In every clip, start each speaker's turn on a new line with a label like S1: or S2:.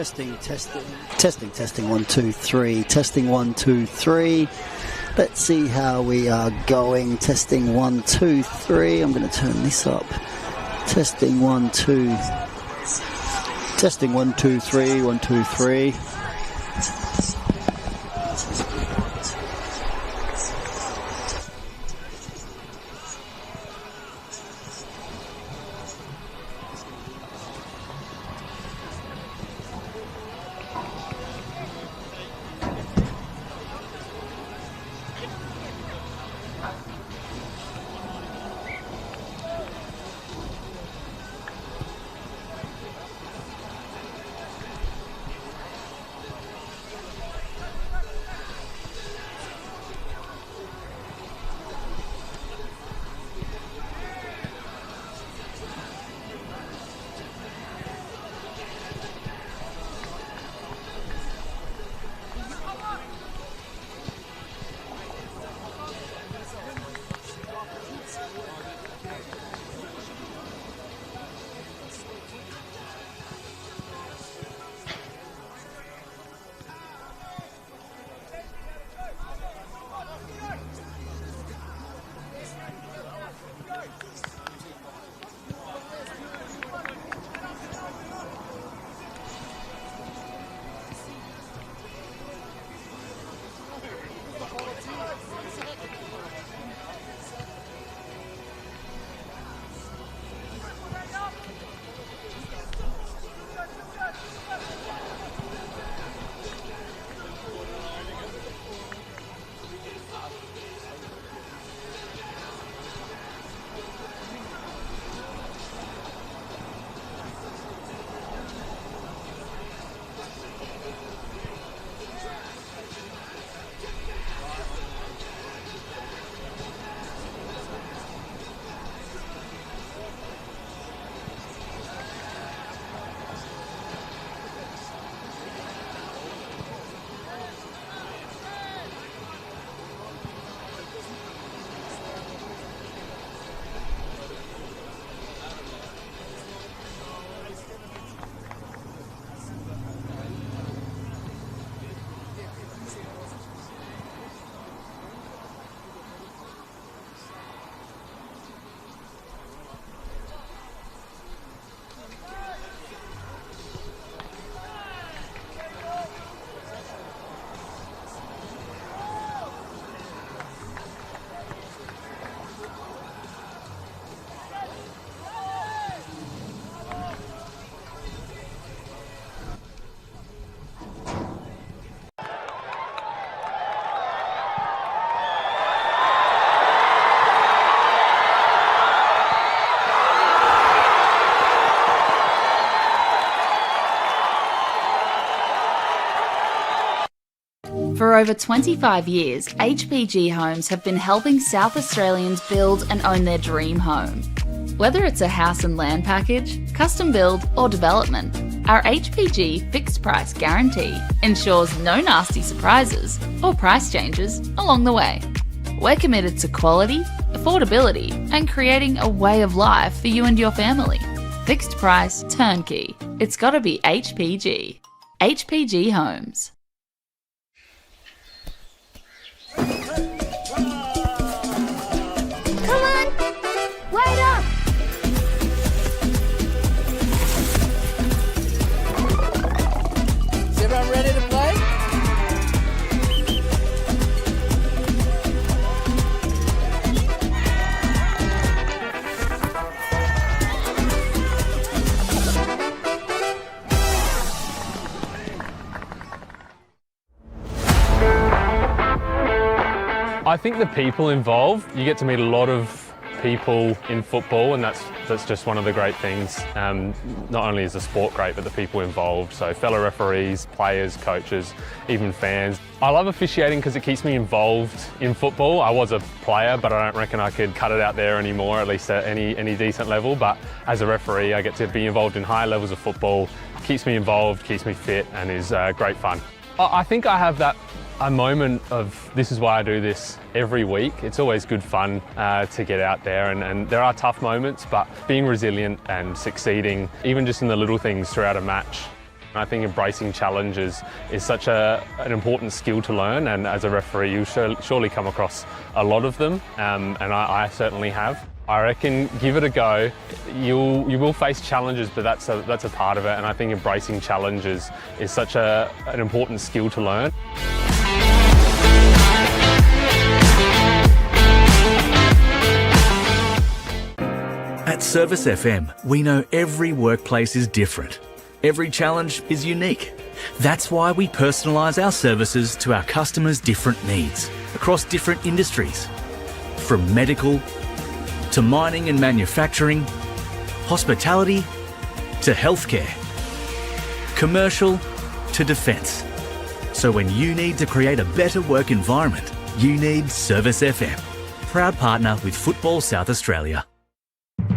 S1: Testing, 1, 2, 3. Testing, 1, 2, 3. Let's see how we are going. Testing, 1, 2, 3. I'm going to turn this up. Testing, 1, 2. Testing, 1, 2, 3. 1, 2, 3.
S2: For over 25 years, HPG Homes have been helping South Australians build and own their dream home. Whether it's a house and land package, custom build or development, our HPG fixed price guarantee ensures no nasty surprises or price changes along the way. We're committed to quality, affordability and creating a way of life for you and your family. Fixed price, turnkey. It's gotta be HPG. HPG Homes.
S3: Wait up!
S4: Is everyone ready to play?
S5: I think the people involved, you get to meet a lot of people in football, and that's just one of the great things. Not only is the sport great, but the people involved. So fellow referees, players, coaches, even fans. I love officiating because it keeps me involved in football. I was a player, but I don't reckon I could cut it out there anymore, at least at any decent level. But as a referee, I get to be involved in high levels of football. Keeps me involved, keeps me fit, and is great fun. I think I have a moment of this is why I do this every week. It's always good fun to get out there, and there are tough moments, but being resilient and succeeding, even just in the little things throughout a match, I think embracing challenges is such an important skill to learn, and as a referee you surely come across a lot of them, and I certainly have. I reckon give it a go. You will face challenges, but that's a part of it, and I think embracing challenges is such an important skill to learn.
S4: At Service FM, we know every workplace is different. Every challenge is unique. That's why we personalise our services to our customers' different needs across different industries. From medical to mining and manufacturing, hospitality to healthcare, commercial to defence. So when you need to create a better work environment, you need Service FM. Proud partner with Football South Australia.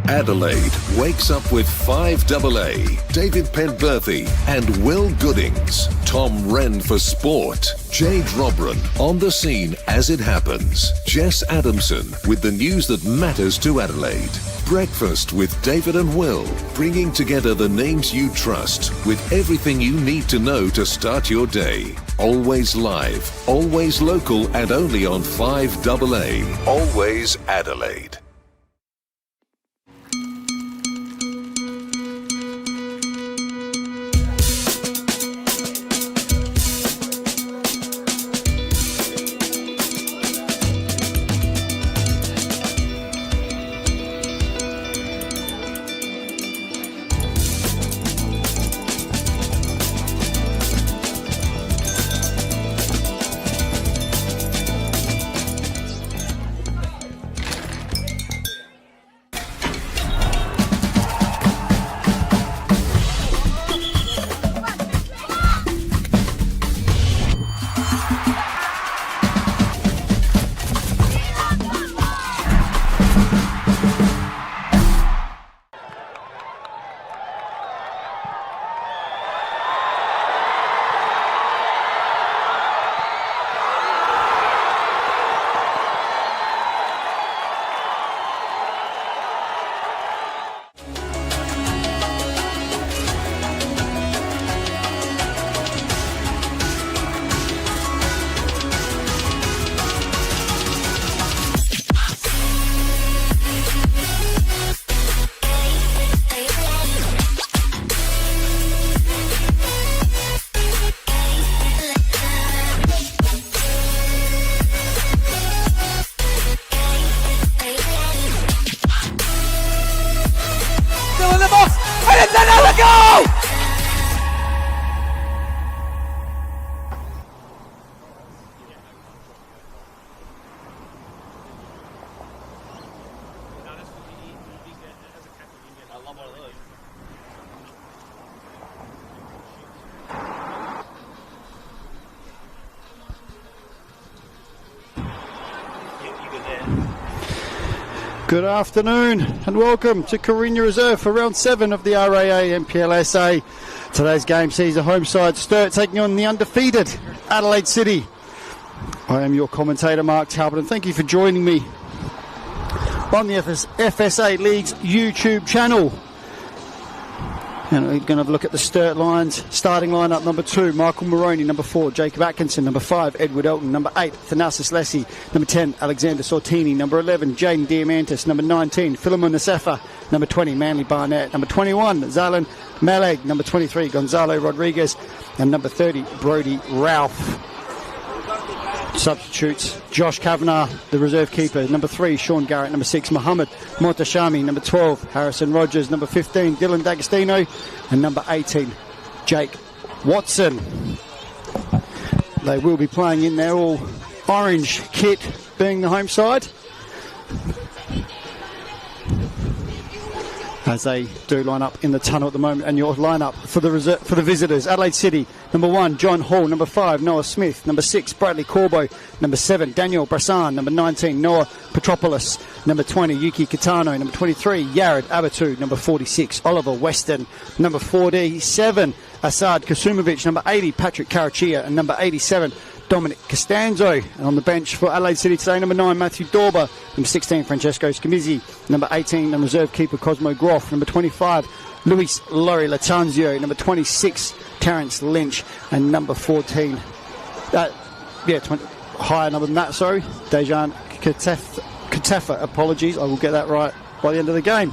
S6: Adelaide wakes up with 5AA, David Penberthy and Will Goodings. Tom Wren for sport. Jade Robran on the scene as it happens. Jess Adamson with the news that matters to Adelaide. Breakfast with David and Will, bringing together the names you trust with everything you need to know to start your day. Always live, always local, and only on 5AA. Always Adelaide.
S7: Good afternoon and welcome to Carina Reserve for round 7 of the RAA NPLSA. Today's game sees the home side Sturt taking on the undefeated Adelaide City. I am your commentator Mark Talbot and thank you for joining me on the FSA League's YouTube channel. And we're going to have a look at the Sturt lines. Starting lineup: number 2, Michael Moroney. Number 4, Jacob Atkinson. Number 5, Edward Elton. Number 8, Thanasis Lessie. Number 10, Alexander Sortini. Number 11, Jaden Diamantis. Number 19, Philemon Nasefa. Number 20, Manly Barnett. Number 21, Zalan Maleg. Number 23, Gonzalo Rodriguez. And number 30, Brody Ralph. Substitutes: Josh Kavanagh, the reserve keeper. Number 3, Sean Garrett. Number 6, Mohammed Montashami. Number 12, Harrison Rogers. Number 15, Dylan D'Agostino. And number 18, Jake Watson. They will be playing in their all orange kit, being the home side, as they do line up in the tunnel at the moment. And your lineup for the visitors: Adelaide City, number 1, John Hall. Number 5, Noah Smith. Number 6, Bradley Corbo. Number 7, Daniel Brassan. Number 19, Noah Petropoulos. Number 20, Yuki Kitano. Number 23, Yared Abatu. Number 46, Oliver Weston. Number 47, Asad Kasumovic. Number 80, Patrick Karachia. And number 87, Dominic Costanzo. And on the bench for Adelaide City today, number 9, Matthew Dorber. Number 16, Francesco Scamizzi. Number 18, and reserve keeper Cosmo Groff. Number 25, Luis Lori Latanzio. Number 26, Terence Lynch. And number 14, higher number than that, sorry, Dejan Katefa. Apologies, I will get that right by the end of the game.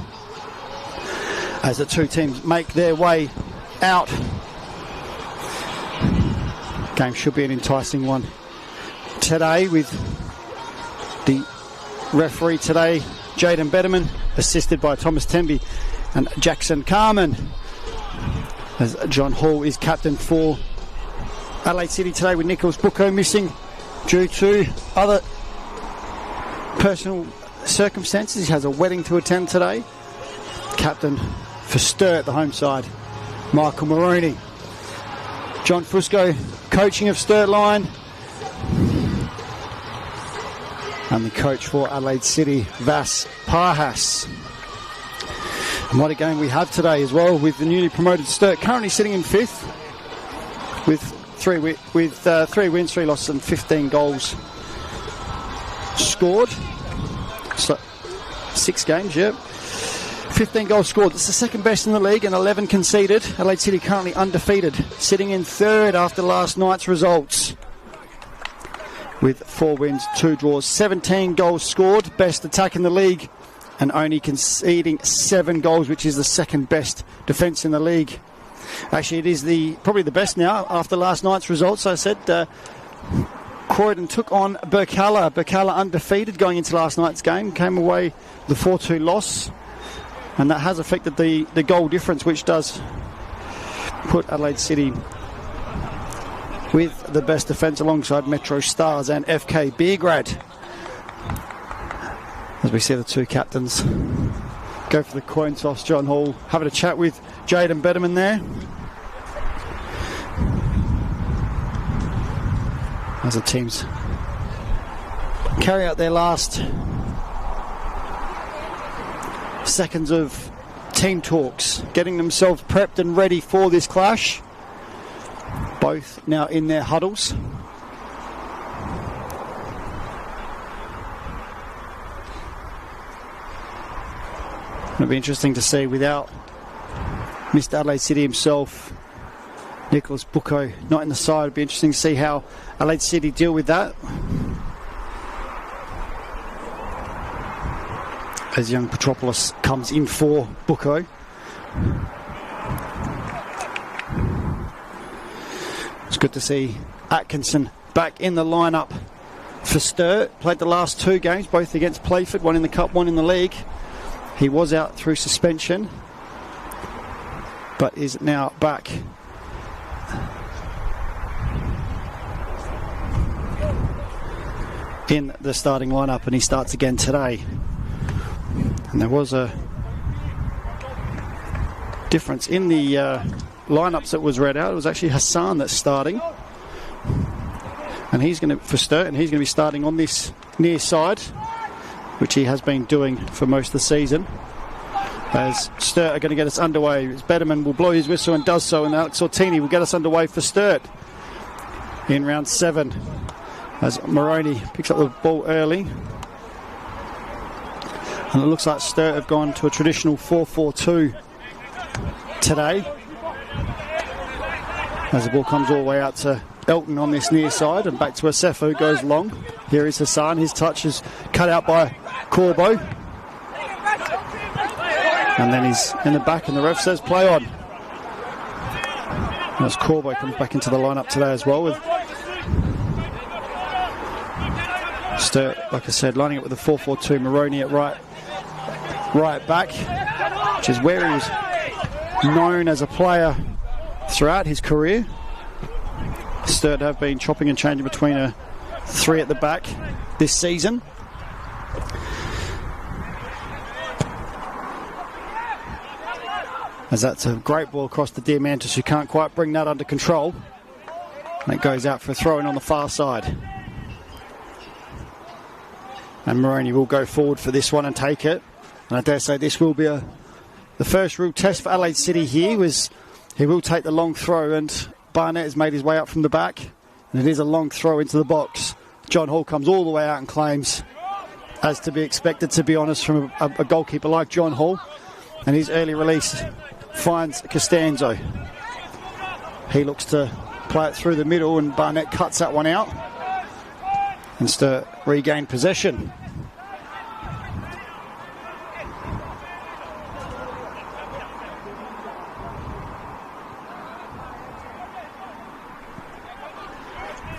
S7: As the two teams make their way out. Game should be an enticing one today, with the referee today, Jaden Betterman, assisted by Thomas Temby and Jackson Carman, as John Hall is captain for Adelaide City today, with Nicholas Bucco missing due to other personal circumstances. He has a wedding to attend today. Captain for Sturt, the home side, Michael Moroney. John Fusco coaching of Sturt line. And the coach for Adelaide City, Vas Parhas. And what a game we have today as well, with the newly promoted Sturt currently sitting in 5th with 3 wins, 3 losses and 15 goals scored. So 6 games, 15 goals scored. It's the second best in the league and 11 conceded. Adelaide City currently undefeated, sitting in 3rd after last night's results, with 4 wins, 2 draws, 17 goals scored. Best attack in the league and only conceding 7 goals, which is the second best defence in the league. Actually, it is probably the best now after last night's results. I said Croydon took on Burkalla. Burkalla undefeated going into last night's game. Came away with a 4-2 loss. And that has affected the goal difference, which does put Adelaide City with the best defence alongside Metro Stars and FK Beergrad. As we see the two captains go for the coin toss. John Hall having a chat with Jaden Betterman there. As the teams carry out their last seconds of team talks, getting themselves prepped and ready for this clash. Both now in their huddles. It'll be interesting to see, without Mr. Adelaide City himself, Nicholas Bucco not in the side. It'll be interesting to see how Adelaide City deal with that, as young Petropoulos comes in for Bucco. It's good to see Atkinson back in the lineup for Sturt. Played the last 2 games, both against Playford, one in the Cup, one in the league. He was out through suspension, but is now back. In the starting lineup, and he starts again today. And there was a difference in the lineups that was read out. It was actually Hassan that's starting, and he's going to for Sturt, and he's going to be starting on this near side, which he has been doing for most of the season. As Sturt are going to get us underway, as Betterman will blow his whistle and does so, and Alex Ortini will get us underway for Sturt in round 7. As Moroney picks up the ball early. And it looks like Sturt have gone to a traditional 4-4-2 today, as the ball comes all the way out to Elton on this near side, and back to Asefa, who goes long. Here is Hassan. His touch is cut out by Corbo. And then he's in the back, and the ref says play on. As Corbo comes back into the lineup today as well, with Sturt, like I said, lining up with the 4-4-2. Moroney at right back, which is where he was known as a player throughout his career. Sturt have been chopping and changing between a 3 at the back this season. As that's a great ball across the Diamantis, who can't quite bring that under control. And it goes out for a throw-in on the far side. And Moroney will go forward for this one and take it. And I dare say this will be the first real test for Adelaide City here. He will take the long throw, and Barnett has made his way up from the back. And it is a long throw into the box. John Hall comes all the way out and claims, as to be expected, to be honest, from a goalkeeper like John Hall. And his early release finds Costanzo. He looks to play it through the middle, and Barnett cuts that one out. And Sturt regain possession.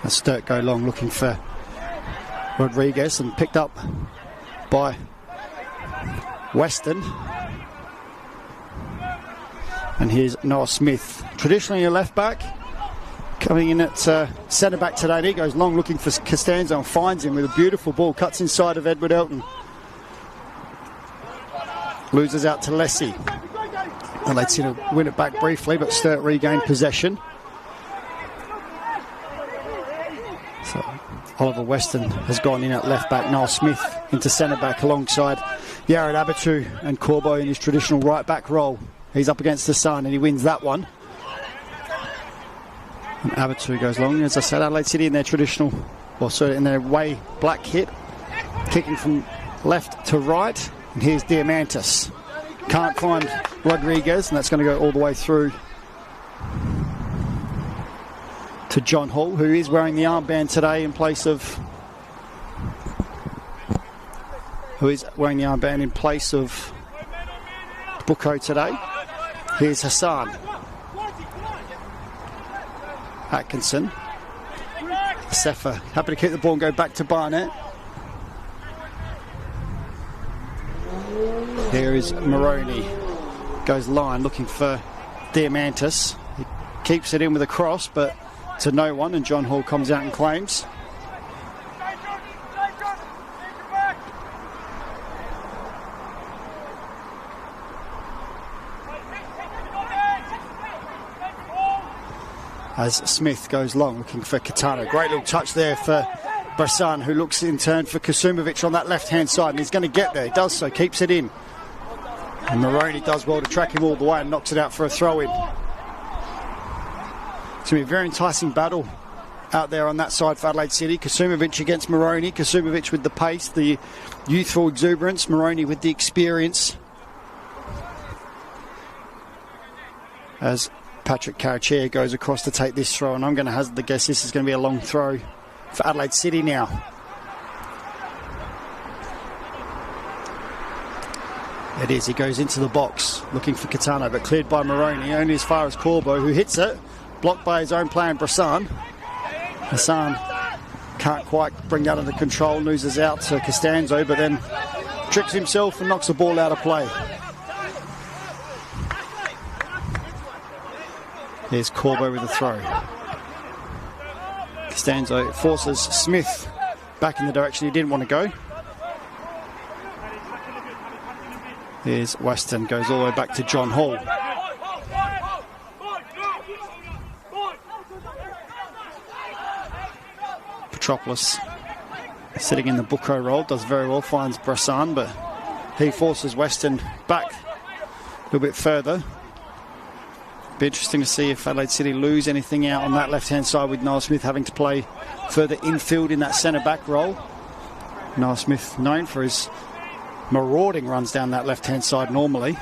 S7: And Sturt go long looking for Rodriguez, and picked up by Weston. And here's Noah Smith, traditionally a left back, coming in at centre back today. And he goes long looking for Costanzo and finds him with a beautiful ball, cuts inside of Edward Elton, loses out to Lessie. And they'd seen to win it back briefly, but Sturt regained possession. So Oliver Weston has gone in at left back, Noel Smith into centre back alongside Yared Abatu and Corbo in his traditional right back role. He's up against Hassan and he wins that one. And Abatu goes long. As I said, Adelaide City in their traditional, or sorry, in their way black kit, kicking from left to right. And here's Diamantis. Can't find Rodriguez, and that's going to go all the way through to John Hall, who is wearing the armband today in place of Bucco today. Here's Hassan. Atkinson. Sefa happy to keep the ball and go back to Barnett. Here is Moroney. Goes line looking for Diamantis. He keeps it in with a cross, but to no one, and John Hall comes out and claims. As Smith goes long looking for Katana. Great little touch there for Bressan, who looks in turn for Kasumovic on that left hand side, and he's going to get there. He does so, keeps it in. And Moroney does well to track him all the way and knocks it out for a throw in. It's going to be a very enticing battle out there on that side for Adelaide City. Kasumovic against Moroney. Kasumovic with the pace, the youthful exuberance. Moroney with the experience. As Patrick Carachia goes across to take this throw, and I'm going to hazard the guess this is going to be a long throw for Adelaide City now. It is. He goes into the box looking for Katana, but cleared by Moroney, only as far as Corbo, who hits it. Blocked by his own player, Bressan. Hassan can't quite bring that under control, loses out to Costanzo, but then tricks himself and knocks the ball out of play. Here's Corbo with a throw. Costanzo forces Smith back in the direction he didn't want to go. Here's Weston, goes all the way back to John Hall. Petropolis sitting in the Bucco role, does very well, finds Bressan, but he forces Weston back a little bit further. Be interesting to see if Adelaide City lose anything out on that left-hand side, with Noel Smith having to play further infield in that centre-back role. Noel Smith known for his marauding runs down that left-hand side normally.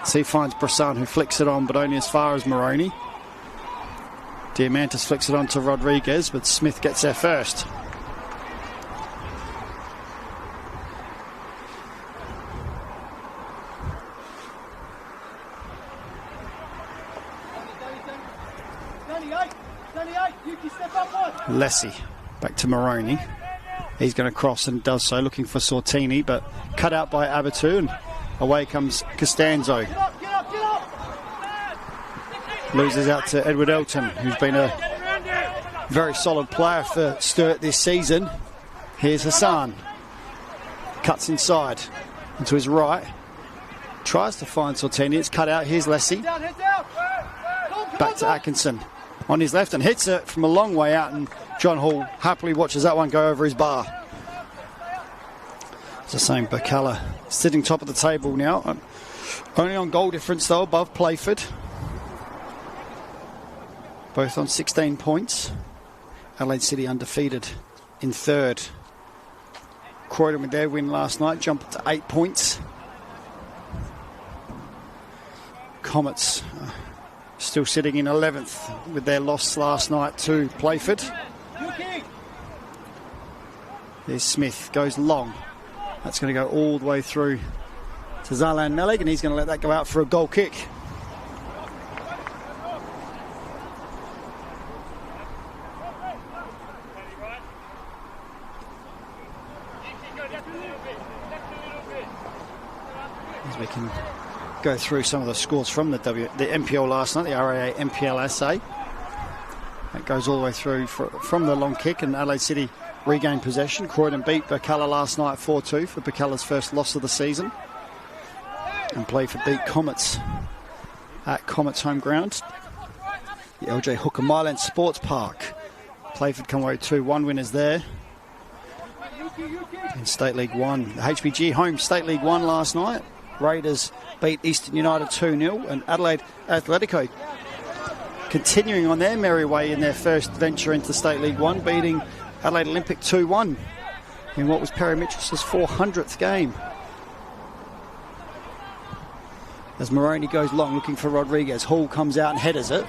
S7: So he finds Bressan, who flicks it on, but only as far as Moroney. Diamantis flicks it on to Rodriguez, but Smith gets there first. Lessie back to Moroney. He's going to cross and does so, looking for Sortini, but cut out by Abatu, and away comes Costanzo. Loses out to Edward Elton, who's been a very solid player for Sturt this season. Here's Hassan. Cuts inside into his right. Tries to find Sortini. It's cut out. Here's Lessie. Back to Atkinson on his left and hits it from a long way out, and John Hall happily watches that one go over his bar. It's the same Bacala sitting top of the table now. Only on goal difference though, above Playford. Both on 16 points. Adelaide City undefeated in third. Croydon with their win last night jumped to 8 points. Comets still sitting in 11th with their loss last night to Playford. There's Smith, goes long. That's going to go all the way through to Zalan Meleg, and he's going to let that go out for a goal kick. As we can go through some of the scores from the NPL last night, the RAA NPLSA. That goes all the way through from the long kick, and Adelaide City regained possession. Croydon beat Bacalla last night 4-2 for Bacalla's first loss of the season. And Playford beat Comets at Comets home ground, the LJ Hooker Myland Sports Park. Playford come away 2-1 winners there. In State League 1, the HBG home State League 1 last night. Raiders beat Eastern United 2-0, and Adelaide Atletico continuing on their merry way in their first venture into State League 1, beating Adelaide Olympic 2-1 in what was Perry Mitchell's 400th game. As Moroney goes long looking for Rodriguez, Hall comes out and headers it.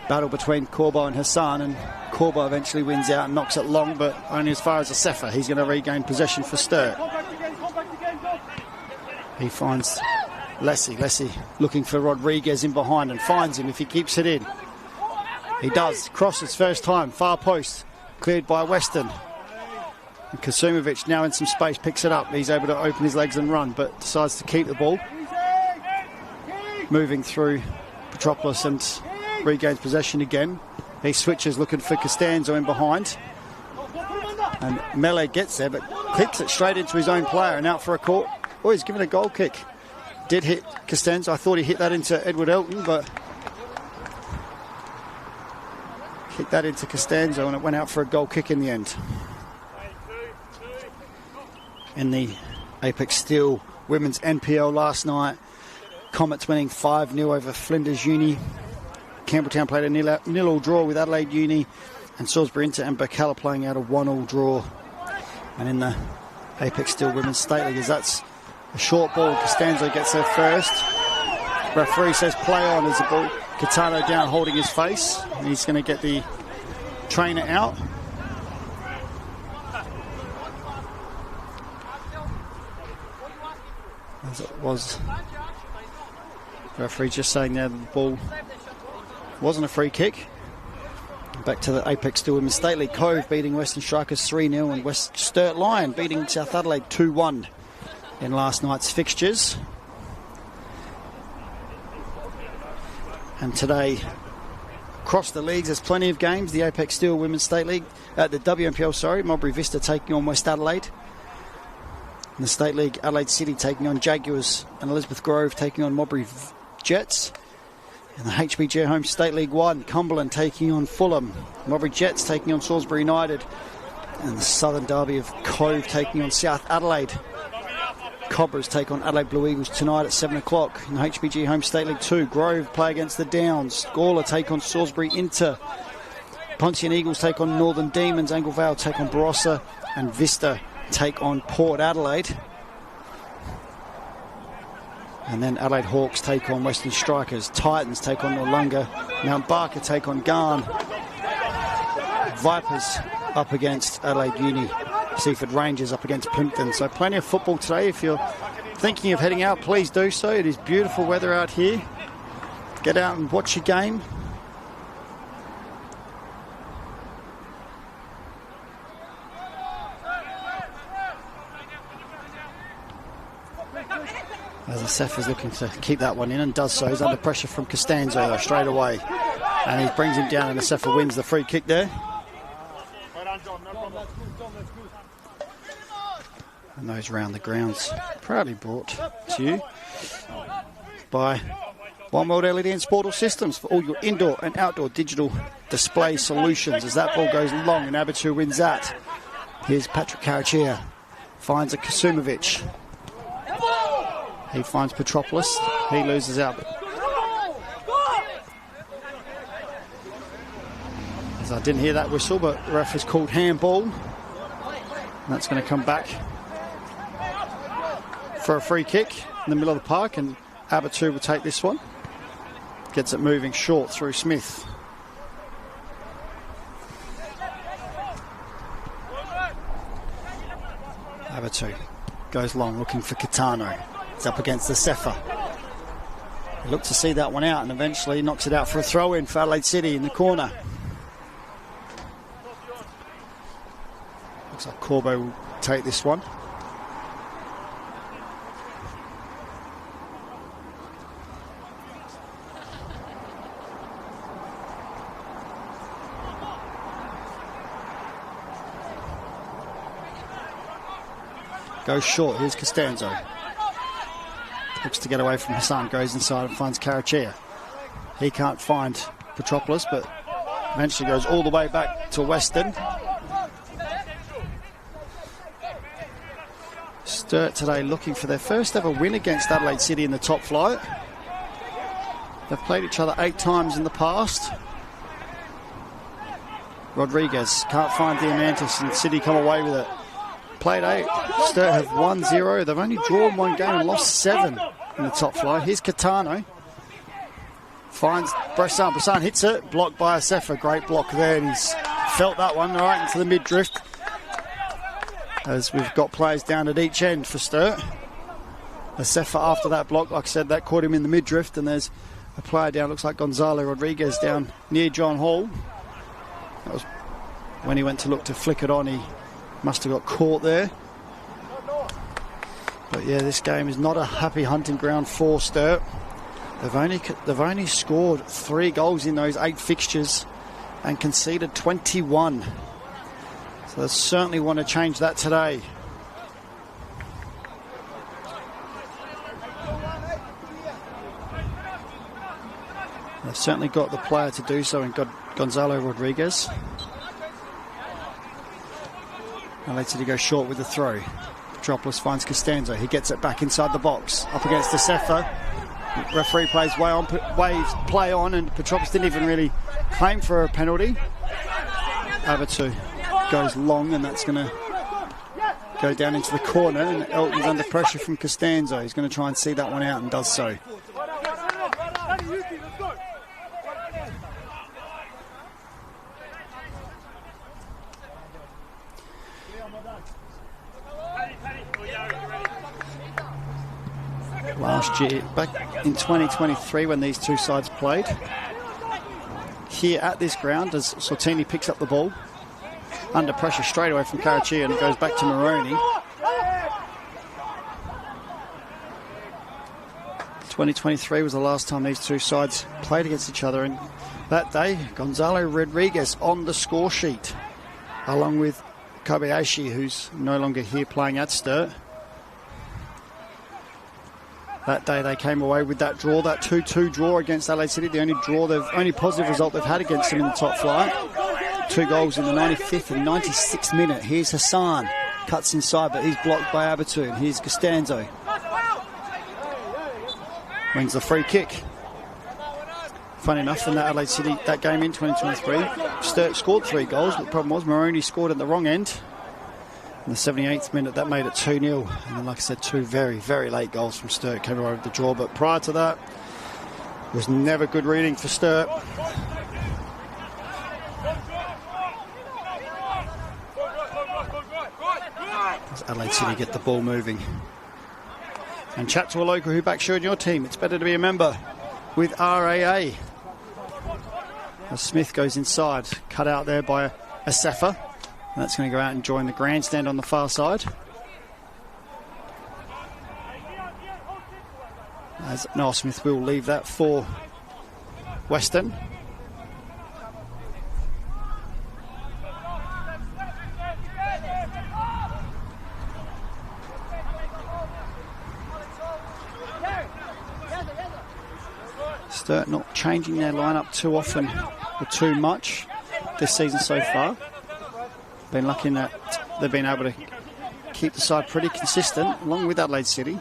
S7: Battle between Corbo and Hassan, and Corbo eventually wins out and knocks it long, but only as far as Asefa. He's going to regain possession for Sturt. He finds Lessie looking for Rodriguez in behind and finds him if he keeps it in. He does. Crosses first time. Far post. Cleared by Weston. And Kasumovic now in some space picks it up. He's able to open his legs and run, but decides to keep the ball. Moving through Petropolis and regains possession again. He switches looking for Costanzo in behind. And Mele gets there, but kicks it straight into his own player and out for a court. Oh, he's given a goal kick. Did hit Costanzo. I thought he hit that into Edward Elton, but kicked that into Costanzo and it went out for a goal kick in the end. In the Apex Steel Women's NPL last night, Comets winning 5-0 over Flinders Uni. Campbelltown played a nil-all draw with Adelaide Uni, and Salisbury Inter and Bacalla playing out a 1-1 draw. And in the Apex Steel Women's State League, that's a short ball. Costanzo gets there first. Referee says play on as the ball. Catano down holding his face. And he's going to get the trainer out. As it was, the referee just saying there that the ball wasn't a free kick. Back to the Apex Steel Women's State League. Cove beating Western Strikers 3-0, and West Sturt Lion beating South Adelaide 2-1 in last night's fixtures. And today, across the leagues, there's plenty of games. The Apex Steel Women's State League, the WNPL, Mulberry Vista taking on West Adelaide. In the State League, Adelaide City taking on Jaguars, and Elizabeth Grove taking on Mulberry Jets. In the HBG Home State League 1, Cumberland taking on Fulham. Mulberry Jets taking on Salisbury United. And the Southern Derby of Cove taking on South Adelaide. Cobras take on Adelaide Blue Eagles tonight at 7 o'clock. In the HBG Home State League 2, Grove play against the Downs. Gawler take on Salisbury Inter. Ponthian Eagles take on Northern Demons. Anglevale take on Barossa. And Vista take on Port Adelaide. And then Adelaide Hawks take on Western Strikers. Titans take on Noarlunga. Mount Barker take on Garn. Vipers up against Adelaide Uni. Seaford Rangers up against Plimpton. So plenty of football today. If you're thinking of heading out, please do so. It is beautiful weather out here. Get out and watch your game. As Asef is looking to keep that one in and does so. He's under pressure from Costanzo though, straight away. And he brings him down and Asef wins the free kick there. And those round the grounds proudly brought to you by One World LED and Sportal Systems for all your indoor and outdoor digital display solutions. As that ball goes long and Abatu wins that. Here's Patrick Karachia. Finds a Kasumovic. He finds Petropolis. He loses out. As I didn't hear that whistle, but the ref has called handball. And that's going to come back for a free kick in the middle of the park, and Abatu will take this one. Gets it moving short through Smith. Abatu goes long, looking for Kitano. It's up against the Sefa. He looked to see that one out and eventually knocks it out for a throw-in for Adelaide City in the corner. Looks like Corbo will take this one. Goes short, here's Costanzo. Looks to get away from Hassan, goes inside and finds Karachia. He can't find Petropolis, but eventually goes all the way back to Western. Sturt today looking for their first ever win against Adelaide City in the top flight. They've played each other 8 times in the past. Rodriguez can't find Diamantis and City come away with it. Played 8. Sturt have 1-0. They've only drawn 1 game and lost 7 in the top flight. Here's Kitano. Finds Bressan. Bressan hits it. Blocked by Asefa. Great block there. And he's felt that one right into the mid-drift. As we've got players down at each end for Sturt. Asefa after that block, like I said, that caught him in the mid-drift. And there's a player down, looks like Gonzalo Rodriguez down near John Hall. That was when he went to look to flick it on. He must have got caught there. But yeah, this game is not a happy hunting ground for Sturt. They've only scored 3 goals in those 8 fixtures and conceded 21. So they certainly want to change that today. They've certainly got the player to do so in Gonzalo Rodriguez. Adelaide City go short with the throw. Petropolis finds Costanzo. He gets it back inside the box. Up against the Sefa. Referee plays waves play on, and Petropolis didn't even really claim for a penalty. Abatu goes long, and that's going to go down into the corner, and Elton's under pressure from Costanzo. He's going to try and see that one out and does so. Last year, back in 2023 when these two sides played, here at this ground as Sortini picks up the ball, under pressure straight away from Karachia, and it goes back to Moroney. 2023 was the last time these two sides played against each other, and that day Gonzalo Rodriguez on the score sheet along with Kobayashi, who's no longer here playing at Sturt. That day they came away with that draw, that 2-2 draw against Adelaide City, the only positive result they've had against them in the top flight. 2 goals in the 95th and 96th minute. Here's Hassan, cuts inside, but he's blocked by Abatu. Here's Costanzo. Wins the free kick. Funny enough, in that Adelaide City, that game in 2023, Sturt scored 3 goals, but the problem was Moroney scored at the wrong end. In the 78th minute, that made it 2-0. And then, like I said, 2 very, very late goals from Sturt came away with the draw. But prior to that, it was never good reading for Sturt. As Adelaide City get the ball moving. And chat to a local who backs you and your team. It's better to be a member with RAA. As Smith goes inside, cut out there by Asefa. That's going to go out and join the grandstand on the far side. As Noel Smith will leave that for Western. Sturt not changing their lineup too often or too much this season so far. Been lucky in that they've been able to keep the side pretty consistent, along with Adelaide City.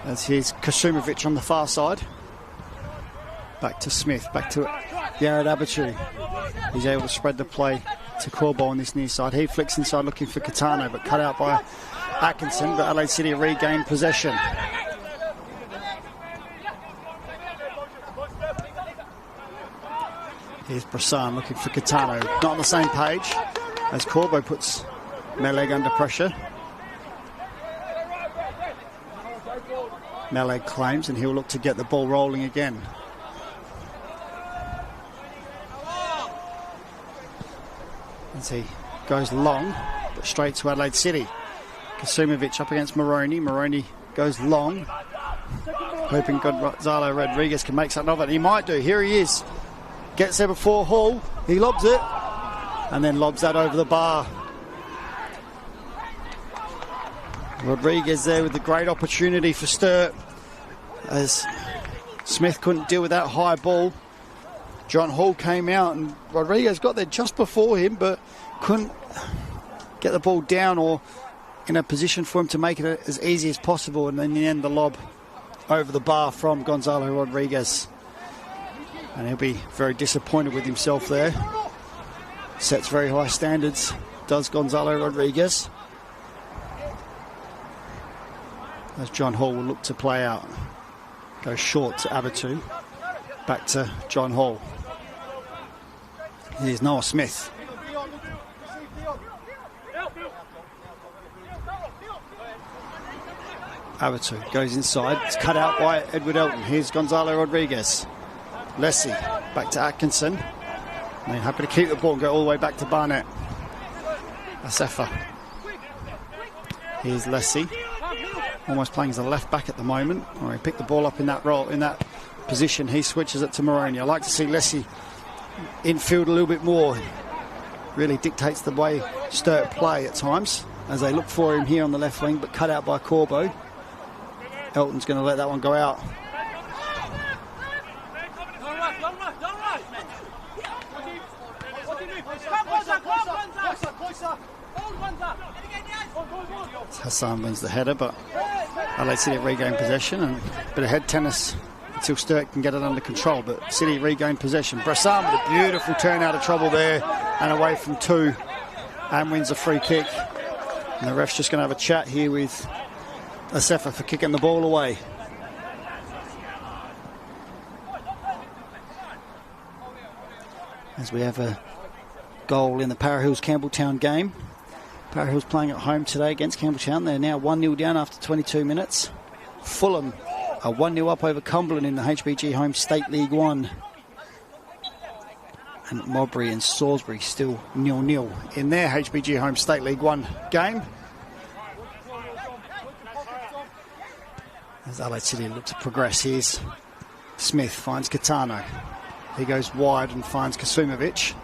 S7: As here's Kasumovic on the far side. Back to Smith, back to Jared Abertu. He's able to spread the play to Corbo on this near side. He flicks inside looking for Catano, but cut out by Atkinson, but Adelaide City regained possession. Here's Brissan looking for Catano. Not on the same page as Corbo puts Meleg under pressure. Meleg claims and he'll look to get the ball rolling again. As he goes long, but straight to Adelaide City. Kasumovic up against Moroney. Moroney goes long, hoping Gonzalo Rodriguez can make something of it. He might do. Here he is. Gets there before Hall. He lobs it. And then lobs that over the bar. Rodriguez there with the great opportunity for Sturt. As Smith couldn't deal with that high ball. John Hall came out and Rodriguez got there just before him, but couldn't get the ball down or in a position for him to make it as easy as possible. And then in the end, the lob over the bar from Gonzalo Rodriguez. And he'll be very disappointed with himself there. Sets very high standards, does Gonzalo Rodriguez. As John Hall will look to play out. Goes short to Abertu. Back to John Hall. Here's Noah Smith. Abertu goes inside. It's cut out by Edward Elton. Here's Gonzalo Rodriguez. Lessie back to Atkinson. And they're happy to keep the ball and go all the way back to Barnett. Asefa. Here's Lessie. Almost playing as a left back at the moment. Or he picked the ball up in that role, in that position. He switches it to Moroney. I like to see Lessie infield a little bit more. Really dictates the way Sturt play at times as they look for him here on the left wing, but cut out by Corbo. Elton's going to let that one go out. Hassan wins the header, but Adelaide City regain possession and a bit of head tennis until Sturt can get it under control, but City regain possession. Brissan with a beautiful turn out of trouble there and away from two and wins a free kick. And the ref's just going to have a chat here with Asefa for kicking the ball away. As we have a goal in the Para Hills Campbelltown game. Para Hills playing at home today against Campbelltown. They're now 1-0 down after 22 minutes. Fulham are 1-0 up over Cumberland in the HBG Home State League 1. And Mowbray and Salisbury still 0-0 in their HBG Home State League 1 game. As Adelaide City look to progress, here's Smith, finds Catano. He goes wide and finds Kasumovic.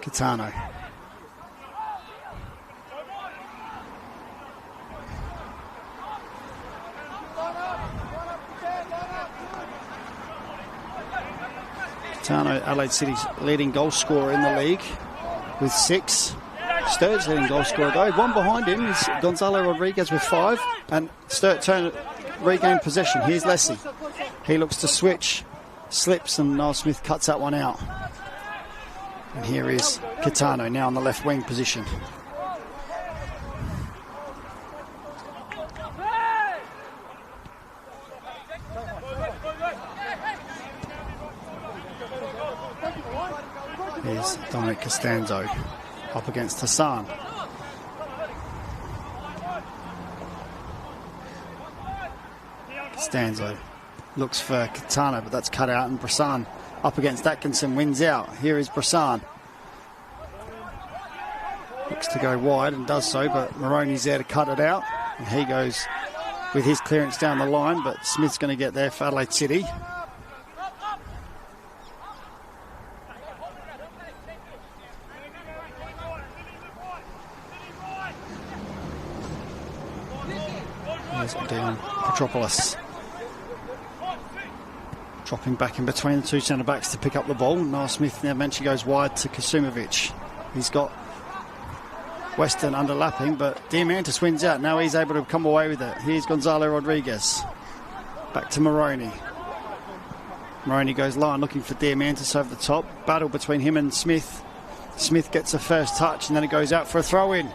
S7: Catano. Catano, Adelaide City's leading goal scorer in the league with 6. Sturt's leading goal scorer though. One behind him is Gonzalo Rodriguez with 5. And Sturt regain possession. Here's Lessie. He looks to switch, slips, and Noel Smith cuts that one out. And here is Catano now on the left wing position. Here's Dominic Costanzo up against Hassan. Costanzo looks for Catano, but that's cut out, and Brissan up against Atkinson wins out. Here is Brissan. Looks to go wide and does so, but Moroney's there to cut it out. And he goes with his clearance down the line, but Smith's going to get there for Adelaide City. There's Dion Petropoulos. Dropping back in between the two centre-backs to pick up the ball. Noel Smith now eventually goes wide to Kasumovic. He's got Weston underlapping, but Diamantis wins out. Now he's able to come away with it. Here's Gonzalo Rodriguez. Back to Moroney. Moroney goes line looking for Diamantis over the top. Battle between him and Smith. Smith gets the first touch and then it goes out for a throw-in,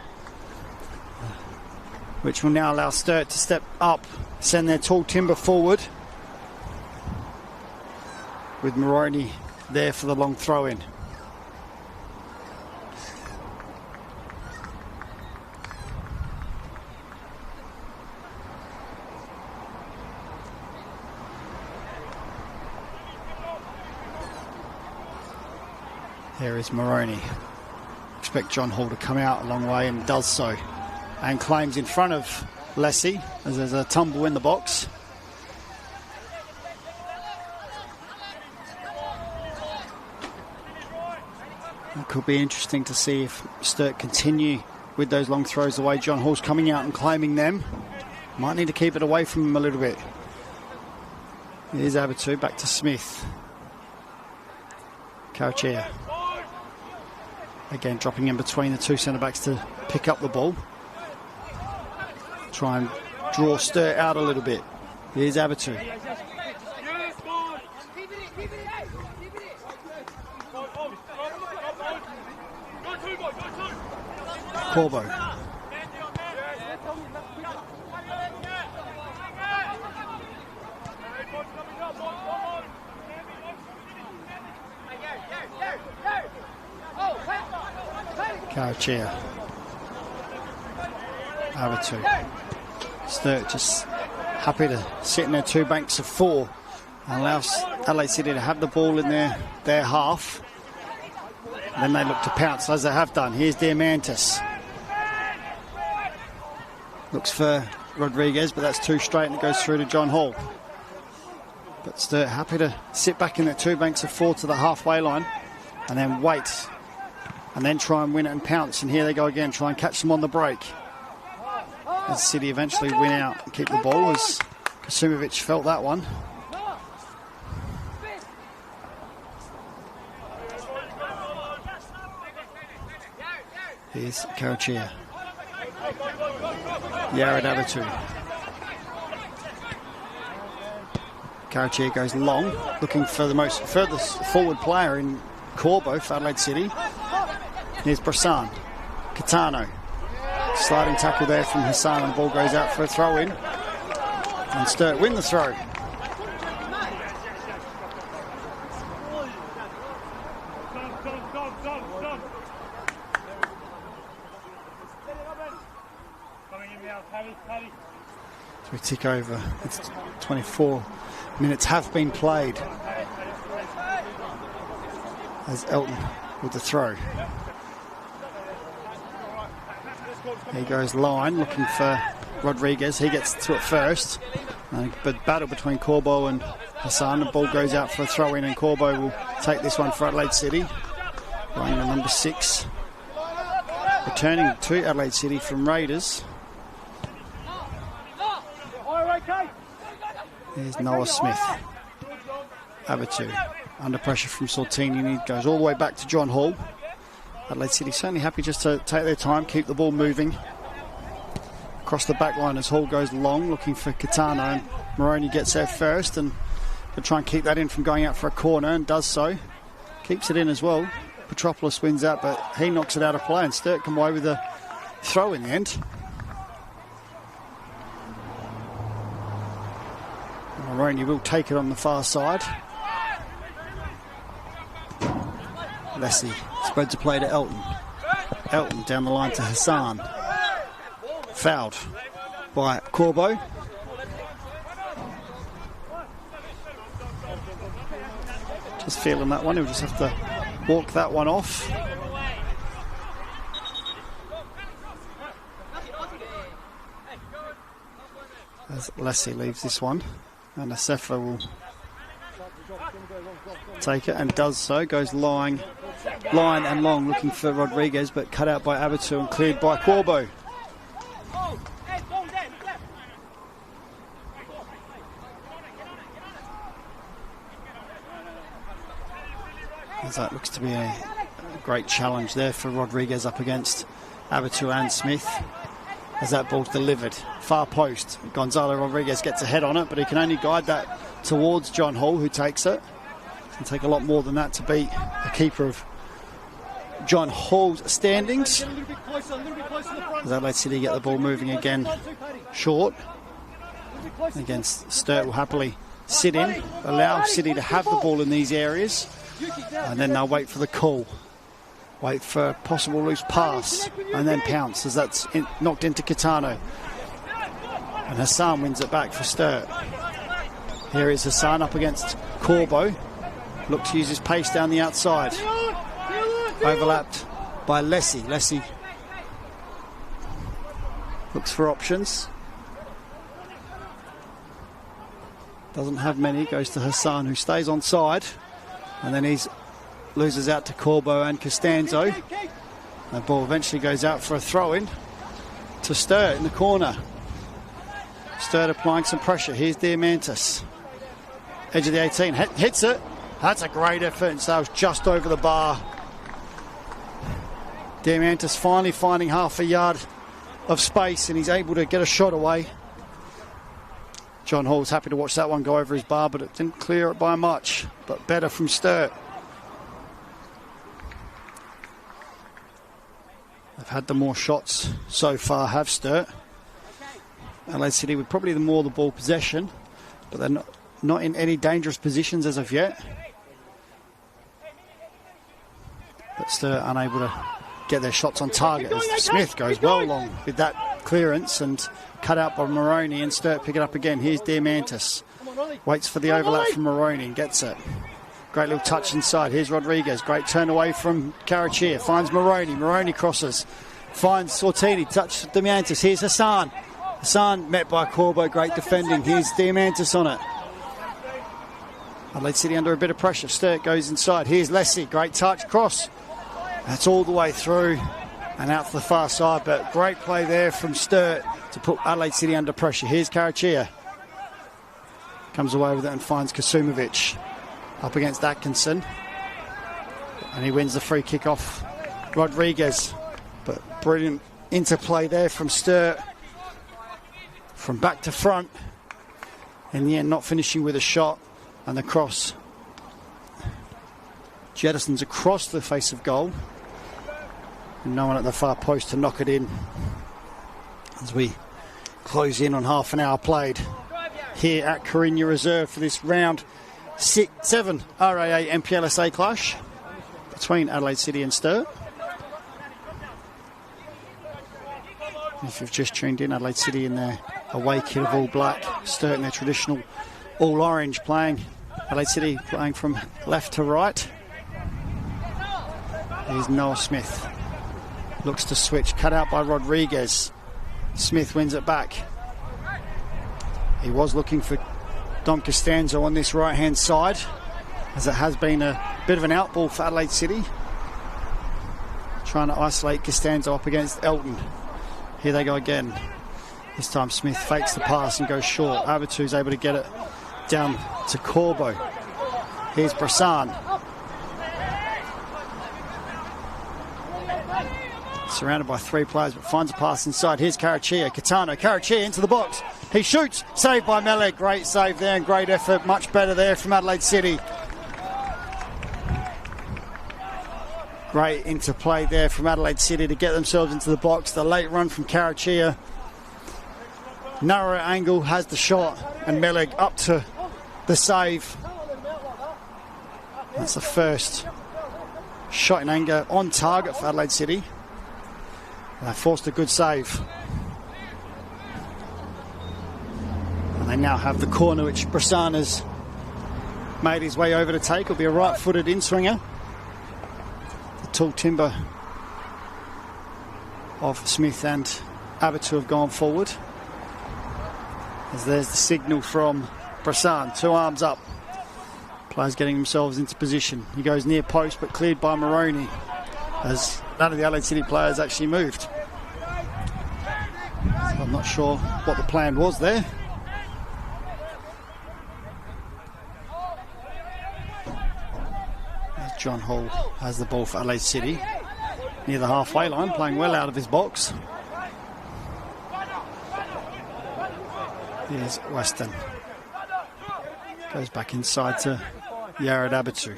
S7: which will now allow Sturt to step up, send their tall timber forward, with Moroney there for the long throw-in. There is Moroney. Expect John Hall to come out a long way and does so. And claims in front of Lessie as there's a tumble in the box. It could be interesting to see if Sturt continue with those long throws the way John Hall's coming out and claiming them. Might need to keep it away from him a little bit. Here's Abatu, back to Smith. Carachia. Again, dropping in between the two centre-backs to pick up the ball. Try and draw Sturt out a little bit. Here's Abatu. Corbo. Carachia. Abatu. Sturt just happy to sit in their two banks of four and allows Adelaide City to have the ball in their half. And then they look to pounce as they have done. Here's Diamantis. Looks for Rodriguez, but that's too straight and it goes through to John Hall. But Sturt happy to sit back in their two banks of four to the halfway line and then wait and then try and win it and pounce. And here they go again, try and catch them on the break. As City eventually win out and keep the ball, as Kasumovic felt that one. Here's Carachia. Yared Abatu. Carachia goes long, looking for the furthest forward player in Corbo for Adelaide City. Here's Brissan. Catano. Sliding tackle there from Hassan and the ball goes out for a throw-in. And Sturt win the throw. So we tick over. It's 24 minutes have been played. As Elton with the throw. He goes line, looking for Rodriguez. He gets to it first. But battle between Corbo and Hassan. The ball goes out for a throw-in and Corbo will take this one for Adelaide City. Going to number 6. Returning to Adelaide City from Raiders. Here's Noah Smith. Abatu. Under pressure from Sortini and he goes all the way back to John Hall. Adelaide City certainly happy just to take their time, keep the ball moving. Across the back line as Hall goes long, looking for Catano, and Moroney gets there first and to try and keep that in from going out for a corner and does so. Keeps it in as well. Petropoulos wins out, but he knocks it out of play and Sturt come away with a throw in the end. Moroney will take it on the far side. Leslie spreads a play to Elton. Elton down the line to Hassan. Fouled by Corbo. Just feeling that one. He'll just have to walk that one off. As Leslie leaves this one. And Asefa will take it and does so. Goes line and long looking for Rodriguez, but cut out by Abatu and cleared by Corbo. As that looks to be a great challenge there for Rodriguez up against Abatu and Smith. As that ball's delivered, far post. Gonzalo Rodriguez gets a head on it, but he can only guide that towards John Hall, who takes it. It'll take a lot more than that to beat a keeper of John Hall's standings. As Adelaide City get the ball moving again short. Against Sturt will happily sit in, allow City to have the ball in these areas, and then they'll wait for the call. Wait for a possible loose pass, and then pounce as that's knocked into Kitano. And Hassan wins it back for Sturt. Here is Hassan up against Corbo. Looks to use his pace down the outside. Overlapped by Lessie. Lessie looks for options. Doesn't have many. Goes to Hassan, who stays on side. And then he loses out to Corbo and Costanzo. The ball eventually goes out for a throw-in to Sturt in the corner. Sturt applying some pressure. Here's Diamantis. Edge of the 18. Hits it. That's a great effort. And so just over the bar. Diamantis finally finding half a yard of space, and he's able to get a shot away. John Hall was happy to watch that one go over his bar, but it didn't clear it by much. But better from Sturt. They've had the more shots so far, have Sturt. Adelaide City with probably the more the ball possession, but they're not in any dangerous positions as of yet. But Sturt unable to get their shots on target as Smith goes well long with that clearance and cut out by Moroney, and Sturt pick it up again. Here's Diamantis. Waits for the overlap from Moroney and gets it. Great little touch inside. Here's Rodriguez. Great turn away from Karachir. Finds Moroney. Moroney crosses. Finds Sortini. Touch Diamantis. Here's Hassan. Hassan met by Corbo. Great defending. Here's Diamantis on it. Adelaide City under a bit of pressure. Sturt goes inside. Here's Lessie. Great touch. Cross. That's all the way through and out to the far side. But great play there from Sturt to put Adelaide City under pressure. Here's Karachir. Comes away with it and finds Kasumovic up against Atkinson. And he wins the free kick off Rodriguez. But brilliant interplay there from Sturt. From back to front. In the end, not finishing with a shot. And the cross jettisons across the face of goal. And no one at the far post to knock it in. As we close in on half an hour played here at Carina Reserve for this round 7 RAA NPLSA clash between Adelaide City and Sturt. If you've just tuned in, Adelaide City in their away kit of all black, Sturt in their traditional all orange, playing Adelaide City playing from left to right. Here's Noah Smith. Looks to switch, cut out by Rodriguez. Smith wins it back. He was looking for Dom Costanzo on this right-hand side, as it has been a bit of an outball for Adelaide City. Trying to isolate Costanzo up against Elton. Here they go again. This time Smith fakes the pass and goes short. Abatu's able to get it down to Corbo. Here's Brissan. Surrounded by three players, but finds a pass inside. Here's Karachir. Karachir into the box. He shoots. Saved by Melek. Great save there and great effort. Much better there from Adelaide City. Great interplay there from Adelaide City to get themselves into the box. The late run from Karachir. Narrow angle, has the shot, and Melek up to the save. That's the first shot in anger on target for Adelaide City. They forced a good save. And they now have the corner, which Brissan has made his way over to take. It'll be a right-footed in-swinger. The tall timber of Smith and Abatu have gone forward. As there's the signal from Brissan. 2 arms up. Players getting themselves into position. He goes near post, but cleared by Moroney, as none of the Adelaide City players actually moved. So I'm not sure what the plan was there. As John Hall has the ball for Adelaide City near the halfway line, playing well out of his box. Here's Weston. Goes back inside to Yared Abitu.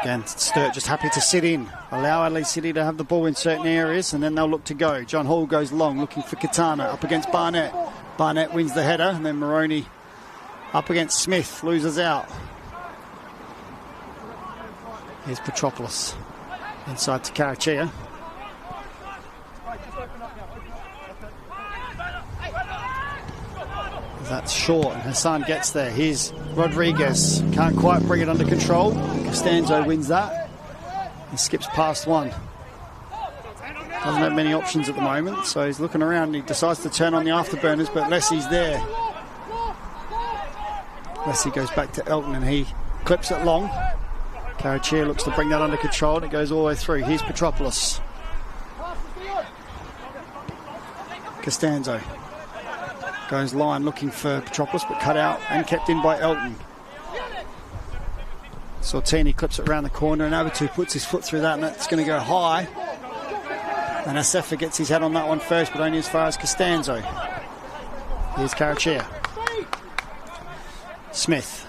S7: Again, Sturt just happy to sit in. Allow Adelaide City to have the ball in certain areas, and then they'll look to go. John Hall goes long, looking for Katana, up against Barnett. Barnett wins the header, and then Moroney up against Smith, loses out. Here's Petropoulos. Inside to Karachia. That's short, and Hassan gets there. Here's Rodriguez. Can't quite bring it under control. Costanzo wins that. He skips past one. Doesn't have many options at the moment, so he's looking around. He decides to turn on the afterburners, but Lessie's there. Lessie goes back to Elton, and he clips it long. Karachia looks to bring that under control, and it goes all the way through. Here's Petropoulos. Costanzo goes line looking for Petropoulos, but cut out and kept in by Elton. Sortini clips it around the corner, and Abitu puts his foot through that, and that's going to go high. And Asefa gets his head on that one first, but only as far as Costanzo. Here's Karachia. Smith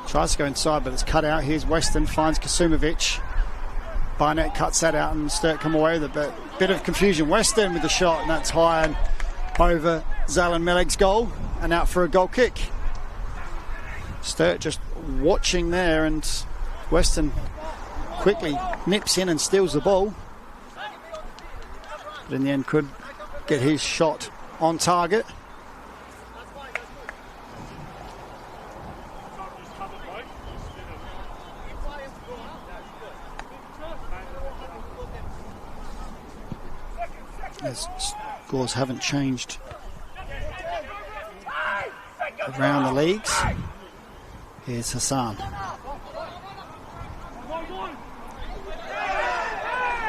S7: tries to go inside, but it's cut out. Here's Weston, finds Kasumovic. Barnett cuts that out, and Sturt come away with it, but bit of confusion. Weston with the shot, and that's high and over Zalan Meleg's goal, and out for a goal kick. Sturt just watching there, and Weston quickly nips in and steals the ball, but in the end could get his shot on target. As scores haven't changed around the leagues. Here's Hassan.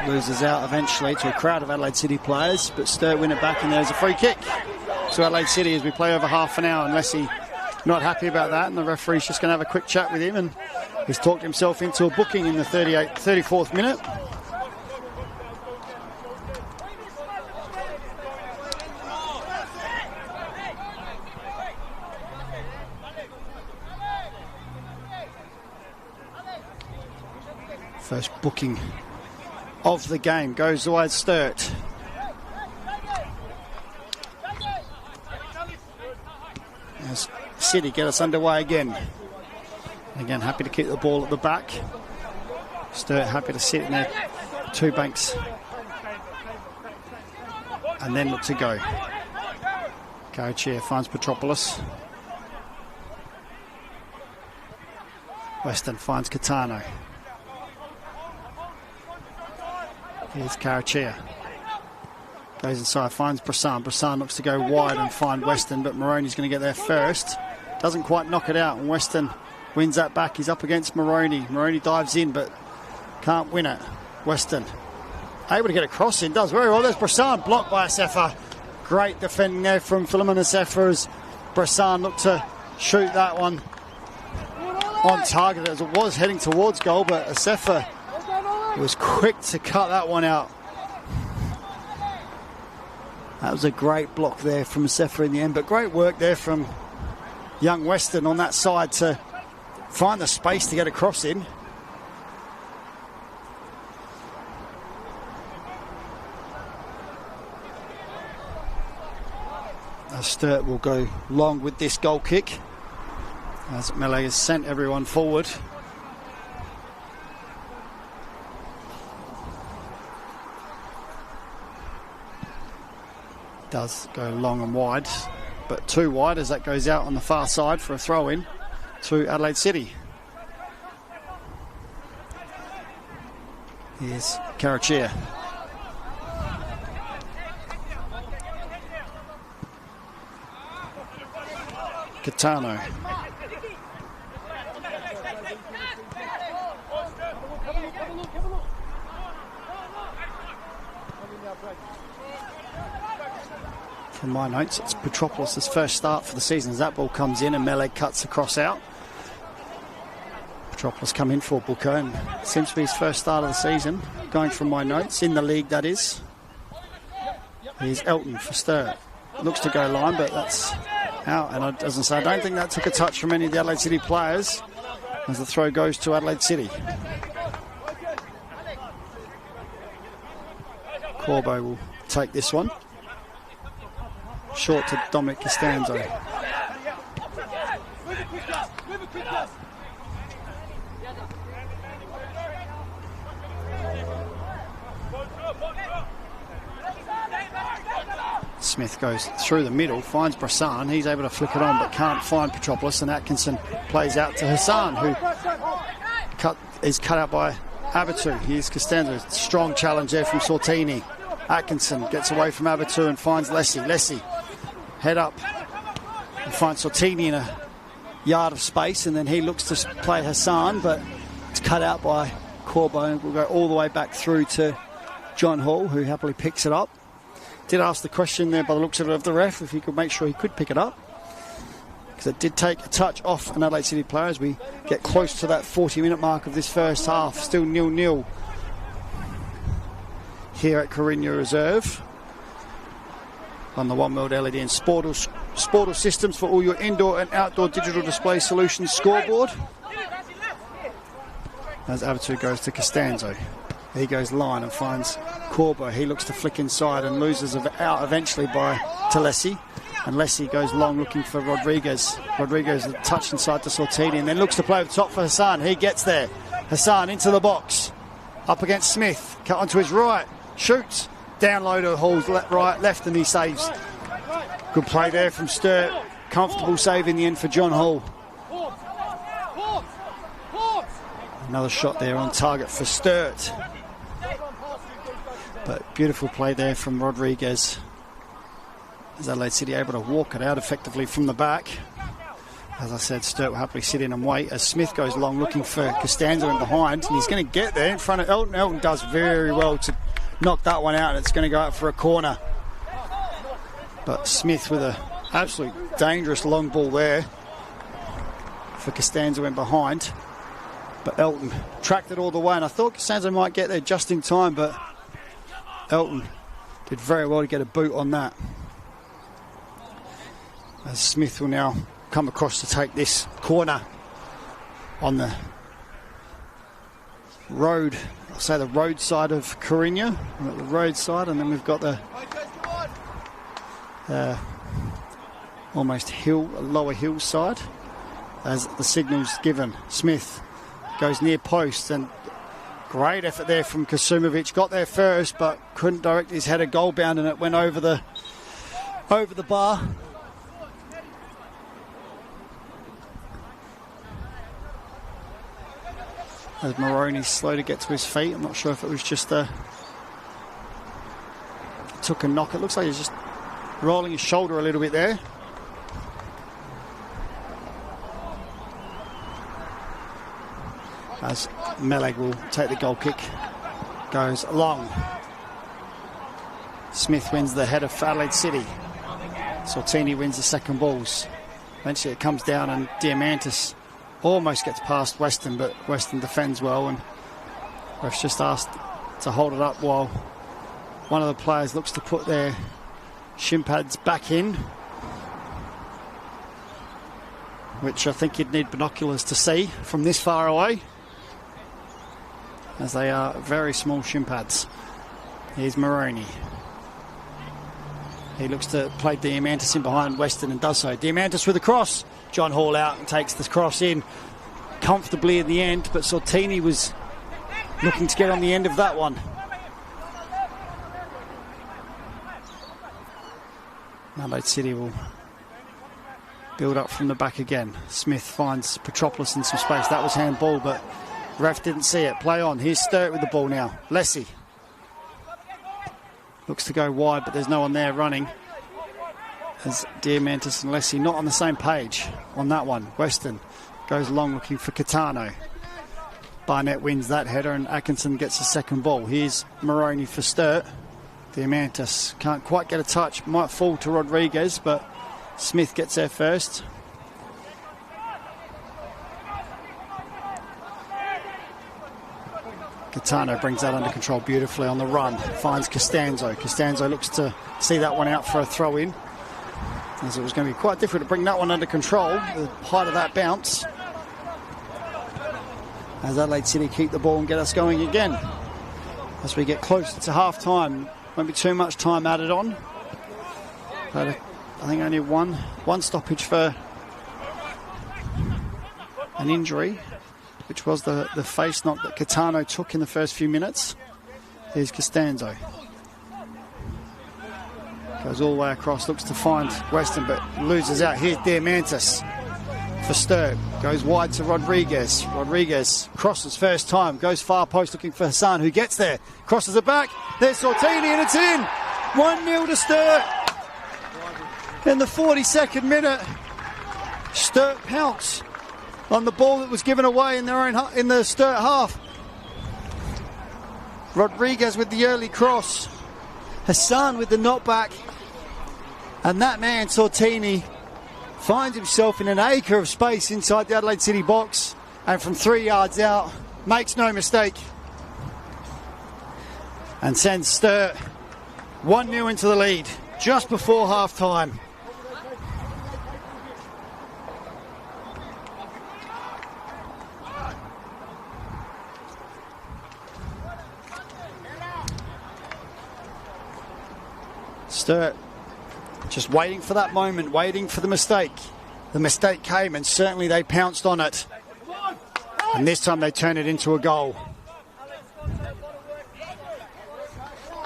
S7: Loses out eventually to a crowd of Adelaide City players, but Sturt win it back, and there's a free kick to Adelaide City as we play over half an hour. Unless he not happy about that, and the referee's just going to have a quick chat with him, and he's talked himself into a booking in the 34th minute. First booking of the game goes wide Sturt. As City get us underway again. Again, happy to keep the ball at the back. Sturt happy to sit in their two banks and then look to go. Karachia finds Petropoulos. Weston finds Catano. Here's Karachia. Goes inside, finds Brissan. Brissan looks to go wide and find Weston, but Moroney's going to get there first. Doesn't quite knock it out, and Weston wins that back. He's up against Moroney. Moroney dives in, but can't win it. Weston able to get a cross in, does very well. There's Brissan, blocked by Asefa. Great defending there from Philemon Asefa as Brissan looked to shoot that one on target as it was heading towards goal, but Asefa was quick to cut that one out. That was a great block there from Asefa in the end, but great work there from young Weston on that side to find the space to get a cross in. Sturt will go long with this goal kick as Melee has sent everyone forward. Does go long and wide, but too wide as that goes out on the far side for a throw-in to Adelaide City. Here's Karachia. Catano. From my notes, it's Petropoulos' first start for the season as that ball comes in and Meleg cuts the cross out. Petropoulos come in for Booker and seems to be his first start of the season, going from my notes, in the league that is. Here's Elton for Sturt. Looks to go line, but that's out, and I don't think that took a touch from any of the Adelaide City players as the throw goes to Adelaide City. Corbo will take this one. Short to Dominic Costanzo. Smith goes through the middle, finds Brissan. He's able to flick it on but can't find Petropoulos, and Atkinson plays out to Hassan, who is cut out by Abatu. Here's Costanzo. Strong challenge there from Sortini. Atkinson gets away from Abatu and finds Lessie. Lessie, head up, and finds Sortini in a yard of space, and then he looks to play Hassan, but it's cut out by Corbo, and will go all the way back through to John Hall, who happily picks it up. Did ask the question there by the looks of it of the ref if he could make sure he could pick it up, because it did take a touch off an Adelaide City player as we get close to that 40-minute mark of this first half. Still 0-0 here at Carina Reserve on the One World LED and Sportal Systems for all your indoor and outdoor digital display solutions scoreboard. As Abatu goes to Costanzo. He goes line and finds Corbo. He looks to flick inside and loses out eventually to Lessie. And Lessie goes long looking for Rodriguez. Rodriguez a touch inside to Sortini and then looks to play over the top for Hassan. He gets there. Hassan into the box. Up against Smith. Cut onto his right. Shoots. Down low to Hall's right, left, and he saves. Good play there from Sturt. Comfortable save in the end for John Hall. Another shot there on target for Sturt. But beautiful play there from Rodriguez. As Adelaide City able to walk it out effectively from the back. As I said, Sturt will happily sit in and wait as Smith goes long looking for Costanzo in behind. And he's going to get there in front of Elton. Elton does very well to knock that one out, and it's going to go out for a corner. But Smith with an absolute dangerous long ball there for Costanzo in behind. But Elton tracked it all the way, and I thought Costanzo might get there just in time, but Elton did very well to get a boot on that. As Smith will now come across to take this corner on the road, I'll say the road side of Carina. We've got the road side, and then we've got the almost lower hill side as the signal's given. Smith goes near post, and great effort there from Kasumovic. Got there first, but couldn't direct his header goal bound, and it went over the bar. As Moroney's slow to get to his feet. I'm not sure if it was just took a knock. It looks like he's just rolling his shoulder a little bit there. As Melag will take the goal kick. Goes long. Smith wins the header for Adelaide City. Sortini wins the second balls. Eventually it comes down, and Diamantis almost gets past Weston, but Weston defends well, and ref's just asked to hold it up while one of the players looks to put their shin pads back in, which I think you'd need binoculars to see from this far away, as they are very small shin pads. Here's Moroney. He looks to play Diamantis in behind Weston and does so. Diamantis with a cross. John Hall out and takes the cross in comfortably in the end, but Sortini was looking to get on the end of that one. Adelaide City will build up from the back again. Smith finds Petropoulos in some space. That was handball, but ref didn't see it. Play on. Here's Sturt with the ball now. Lessie looks to go wide, but there's no one there running. As Diamantis and Lessie not on the same page on that one. Weston goes long looking for Catano. Barnett wins that header, and Atkinson gets the second ball. Here's Moroney for Sturt. Diamantis can't quite get a touch. Might fall to Rodriguez, but Smith gets there first. Catano brings that under control beautifully on the run. Finds Costanzo. Costanzo looks to see that one out for a throw-in. as it was going to be quite difficult to bring that one under control, the height of that bounce. As Adelaide City keep the ball and get us going again. As we get closer to half-time, won't be too much time added on. But I think only one stoppage for an injury, which was the face knock that Catano took in the first few minutes. Here's Costanzo. Goes all the way across, looks to find Weston, but loses out. Here's Diamantis for Sturt. Goes wide to Rodriguez. Rodriguez crosses first time, goes far post looking for Hassan, who gets there. Crosses it back. There's Sortini, and it's in. 1-0 to Sturt. In the 42nd minute, Sturt pounce on the ball that was given away in the Sturt half. Rodriguez with the early cross. Hassan with the knockback. And that man, Sortini, finds himself in an acre of space inside the Adelaide City box, and from 3 yards out, makes no mistake, and sends Sturt 1-0 into the lead just before half-time. Sturt just waiting for that moment, waiting for the mistake. The mistake came, and certainly they pounced on it. And this time they turn it into a goal.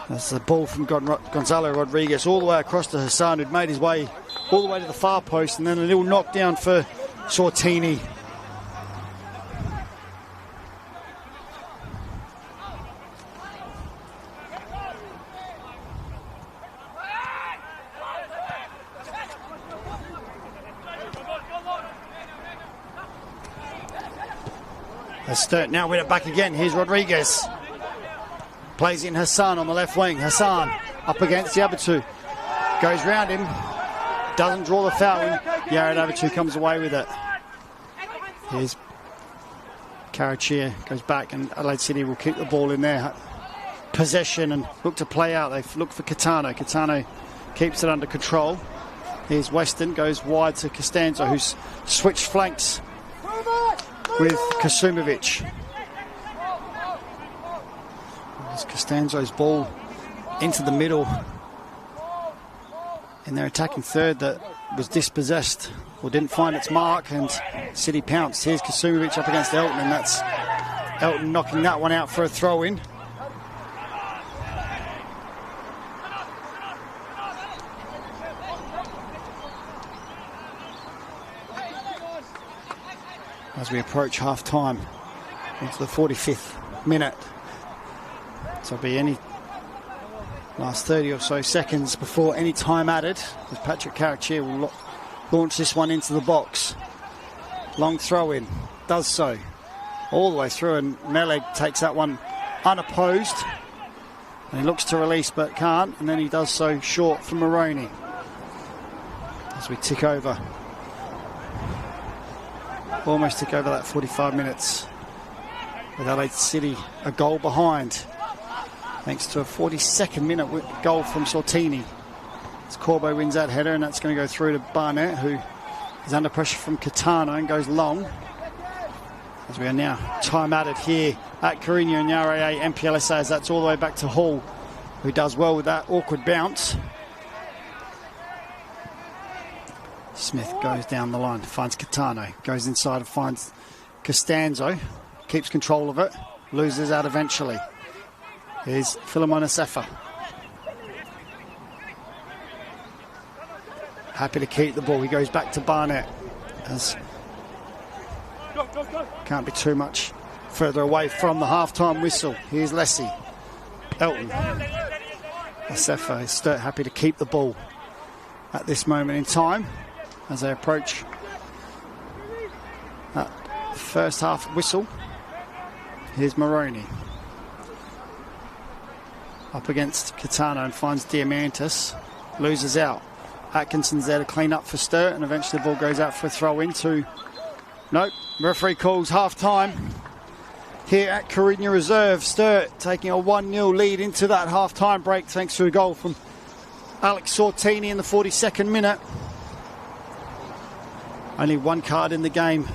S7: That's the ball from Gonzalo Rodriguez all the way across to Hassan, who'd made his way all the way to the far post, and then a little knockdown for Sortini. Sturt now win it back again. Here's Rodriguez. Plays in Hassan on the left wing. Hassan up against the other two. Goes round him. Doesn't draw the foul. Yared Avitu comes away with it. Here's Karachir. Goes back, and Adelaide City will keep the ball in their possession and look to play out. They look for Catano. Catano keeps it under control. Here's Weston. Goes wide to Costanzo, who's switched flanks with Kasumovic. There's Costanzo's ball into the middle in their attacking third that was dispossessed or didn't find its mark, and City pounced. Here's Kasumovic up against Elton, and that's Elton knocking that one out for a throw-in. As we approach half-time into the 45th minute. So it'll be any last 30 or so seconds before any time added, as Patrick Karachir will launch this one into the box. Long throw-in, does so all the way through, and Meleg takes that one unopposed. And he looks to release but can't, and then he does so short for Moroney. As we tick over. Almost took over that 45 minutes with Adelaide City a goal behind, thanks to a 42nd minute goal from Sortini. As Corbo wins that header, and that's going to go through to Barnett, who is under pressure from Catano and goes long. As we are now time added here at Carino and Yarea NPLSA, as that's all the way back to Hall, who does well with that awkward bounce. Smith goes down the line, finds Catano, goes inside and finds Costanzo, keeps control of it, loses out eventually. Here's Philemon Asefa. Happy to keep the ball. He goes back to Barnett. As can't be too much further away from the half-time whistle. Here's Lessie. Elton. Asefa is Sturt happy to keep the ball at this moment in time as they approach that first half whistle. Here's Moroney. Up against Catano and finds Diamantis. Loses out. Atkinson's there to clean up for Sturt, and eventually the ball goes out for a throw-in to... Nope. Referee calls half-time here at Carino Reserve. Sturt taking a 1-0 lead into that half-time break thanks to a goal from Alex Sortini in the 42nd minute. Only one card in the game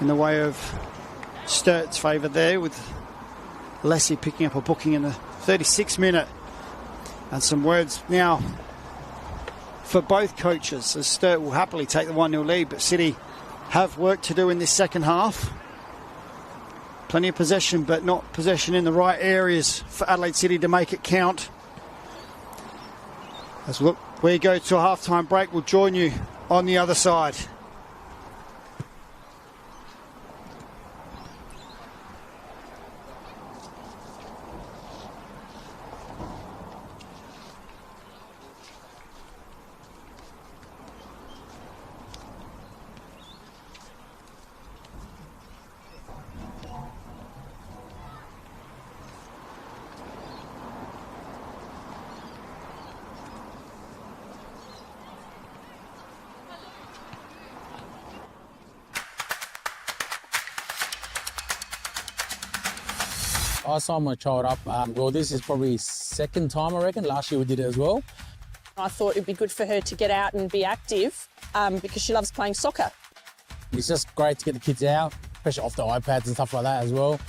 S7: in the way of Sturt's favour there, with Lassie picking up a booking in the 36th minute. And some words now for both coaches, as Sturt will happily take the 1-0 lead, but City have work to do in this second half. Plenty of possession, but not possession in the right areas for Adelaide City to make it count. As we go to a half-time break, we'll join you on the other side.
S8: I signed my child up. Well, this is probably second time, I reckon. Last year we did it as well.
S9: I thought it'd be good for her to get out and be active because she loves playing soccer.
S8: It's just great to get the kids out, especially off the iPads and stuff like that as well.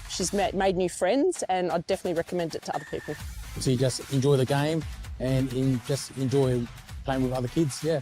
S9: She's made new friends, and I'd definitely recommend it to other people.
S8: So you just enjoy the game and just enjoy playing with other kids, yeah.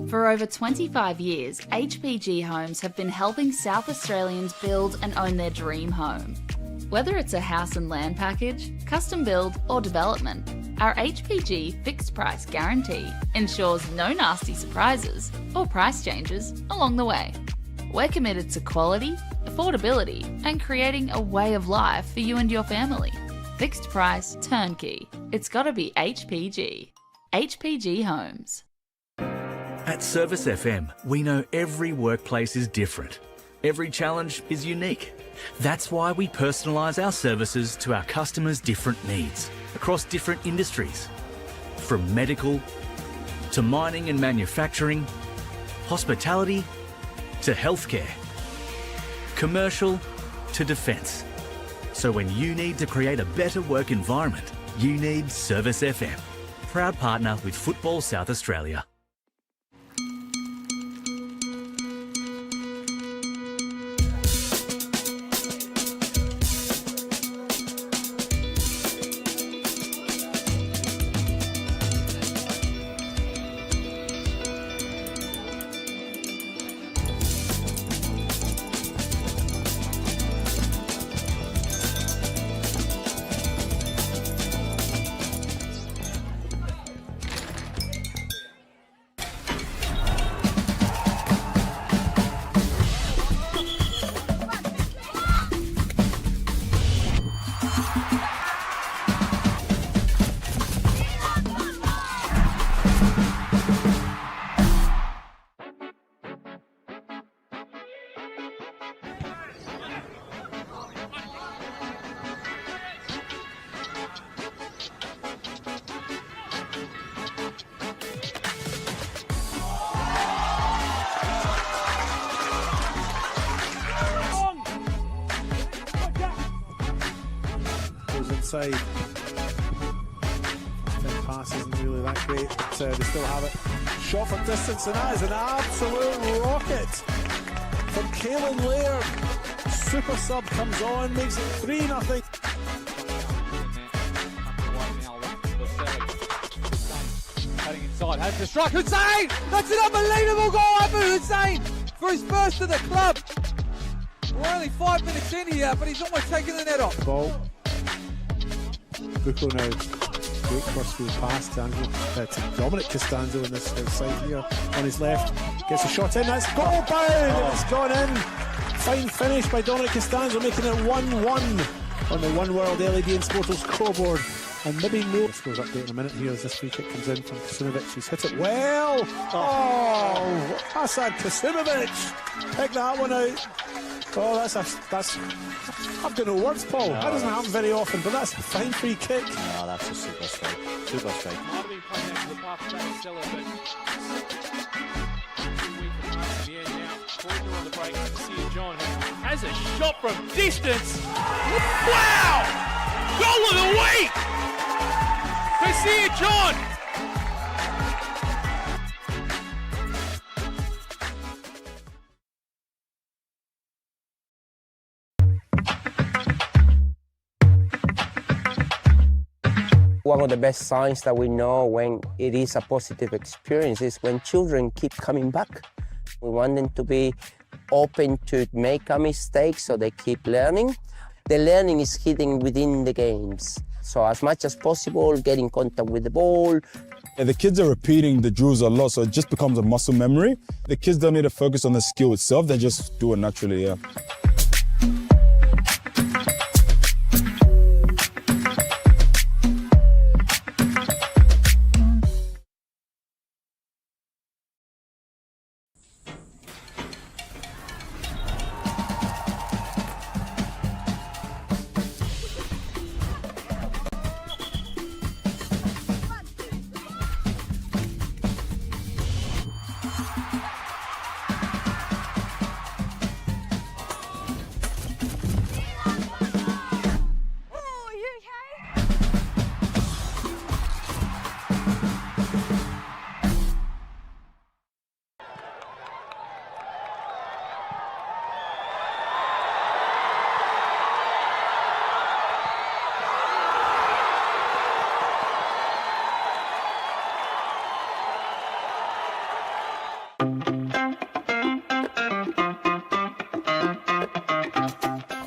S2: For over 25 years, HPG Homes have been helping South Australians build and own their dream home. Whether it's a house and land package, custom build or development, our HPG fixed price guarantee ensures no nasty surprises or price changes along the way. We're committed to quality, affordability and creating a way of life for you and your family. Fixed price, turnkey. It's gotta be HPG. HPG Homes.
S4: At Service FM, we know every workplace is different. Every challenge is unique. That's why we personalise our services to our customers' different needs across different industries. From medical to mining and manufacturing, hospitality to healthcare, commercial to defence. So when you need to create a better work environment, you need Service FM. Proud partner with Football South Australia.
S10: Inside. 10 passes isn't really that great, but they still have it. Shot from distance, and that is an absolute rocket from Caelan Laird. Super sub comes on, makes it 3-0.
S11: Heading inside, has to strike. Hussain! That's an unbelievable goal, Abu Hussain, for his first of the club. We're only 5 minutes in here, but he's almost taken the net off.
S10: Ball. Bucco now. Great first field pass to Dominic Costanzo on this side here. On his left. Gets a shot in. That's goal bound. And it's gone in. Fine finish by Dominic Costanzo, making it 1-1 on the One World LED and Sportal scoreboard. And maybe no scores update in a minute here as this free kick comes in from Kasimovic. He's hit it well. Oh, Hasan Kasimovic. Pick that one out. Oh, that's I've got no words, Paul. No, that doesn't happen very often, but that's a fine free kick.
S12: No, that's a super strike. Super strike.
S11: Might have been playing out to the path of that Stella, but the end now. Corner on the break. Sia John has a shot from distance. Wow! Goal of the week! Sia John!
S13: One of the best signs that we know when it is a positive experience is when children keep coming back. We want them to be open to make a mistake so they keep learning. The learning is hidden within the games. So as much as possible, get in contact with the ball.
S14: Yeah, the kids are repeating the drills a lot, so it just becomes a muscle memory. The kids don't need to focus on the skill itself, they just do it naturally, yeah.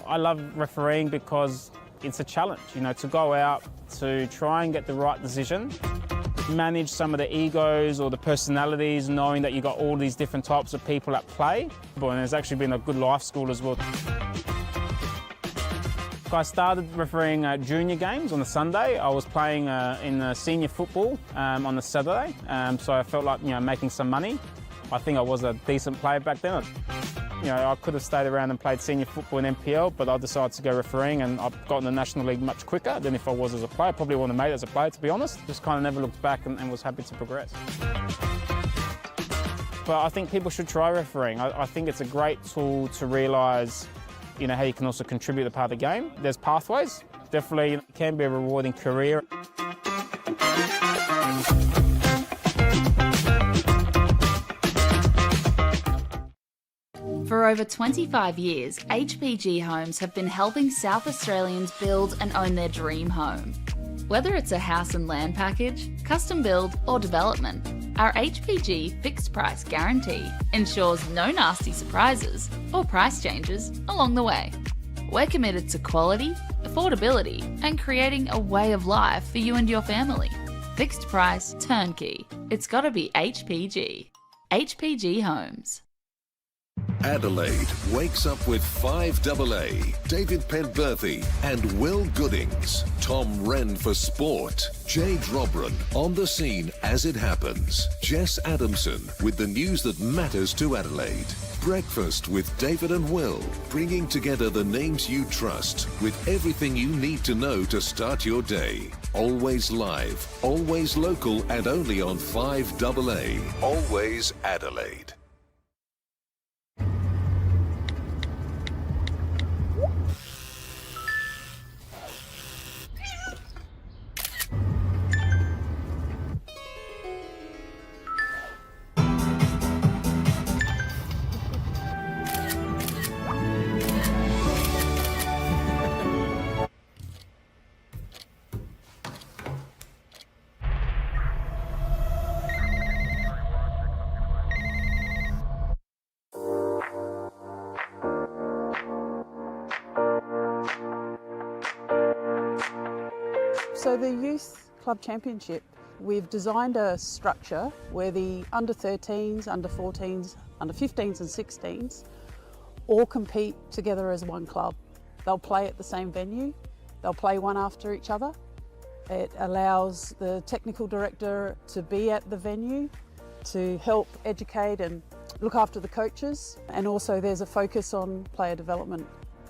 S15: I love refereeing because it's a challenge, you know, to go out to try and get the right decision, manage some of the egos or the personalities, knowing that you've got all these different types of people at play. And it's actually been a good life school as well. I started refereeing junior games on the Sunday. I was playing in senior football on the Saturday, so I felt like, you know, making some money. I think I was a decent player back then. You know, I could have stayed around and played senior football in NPL, but I decided to go refereeing, and I've got in the National League much quicker than if I was as a player. Probably wouldn't have made it as a player, to be honest. Just kind of never looked back and was happy to progress. But I think people should try refereeing. I think it's a great tool to realise, you know, how you can also contribute to part of the game. There's pathways. Definitely it can be a rewarding career.
S2: For over 25 years, HPG Homes have been helping South Australians build and own their dream home. Whether it's a house and land package, custom build or development, our HPG fixed price guarantee ensures no nasty surprises or price changes along the way. We're committed to quality, affordability and creating a way of life for you and your family. Fixed price, turnkey. It's gotta be HPG. HPG Homes.
S6: Adelaide wakes up with 5AA, David Penberthy and Will Goodings. Tom Wren for sport. Jade Robran on the scene as it happens. Jess Adamson with the news that matters to Adelaide. Breakfast with David and Will, bringing together the names you trust with everything you need to know to start your day. Always live, always local and only on 5AA. Always Adelaide.
S16: So the Youth Club Championship, we've designed a structure where the under 13s, under 14s, under 15s and 16s all compete together as one club. They'll play at the same venue, they'll play one after each other. It allows the technical director to be at the venue to help educate and look after the coaches, and also there's a focus on player development.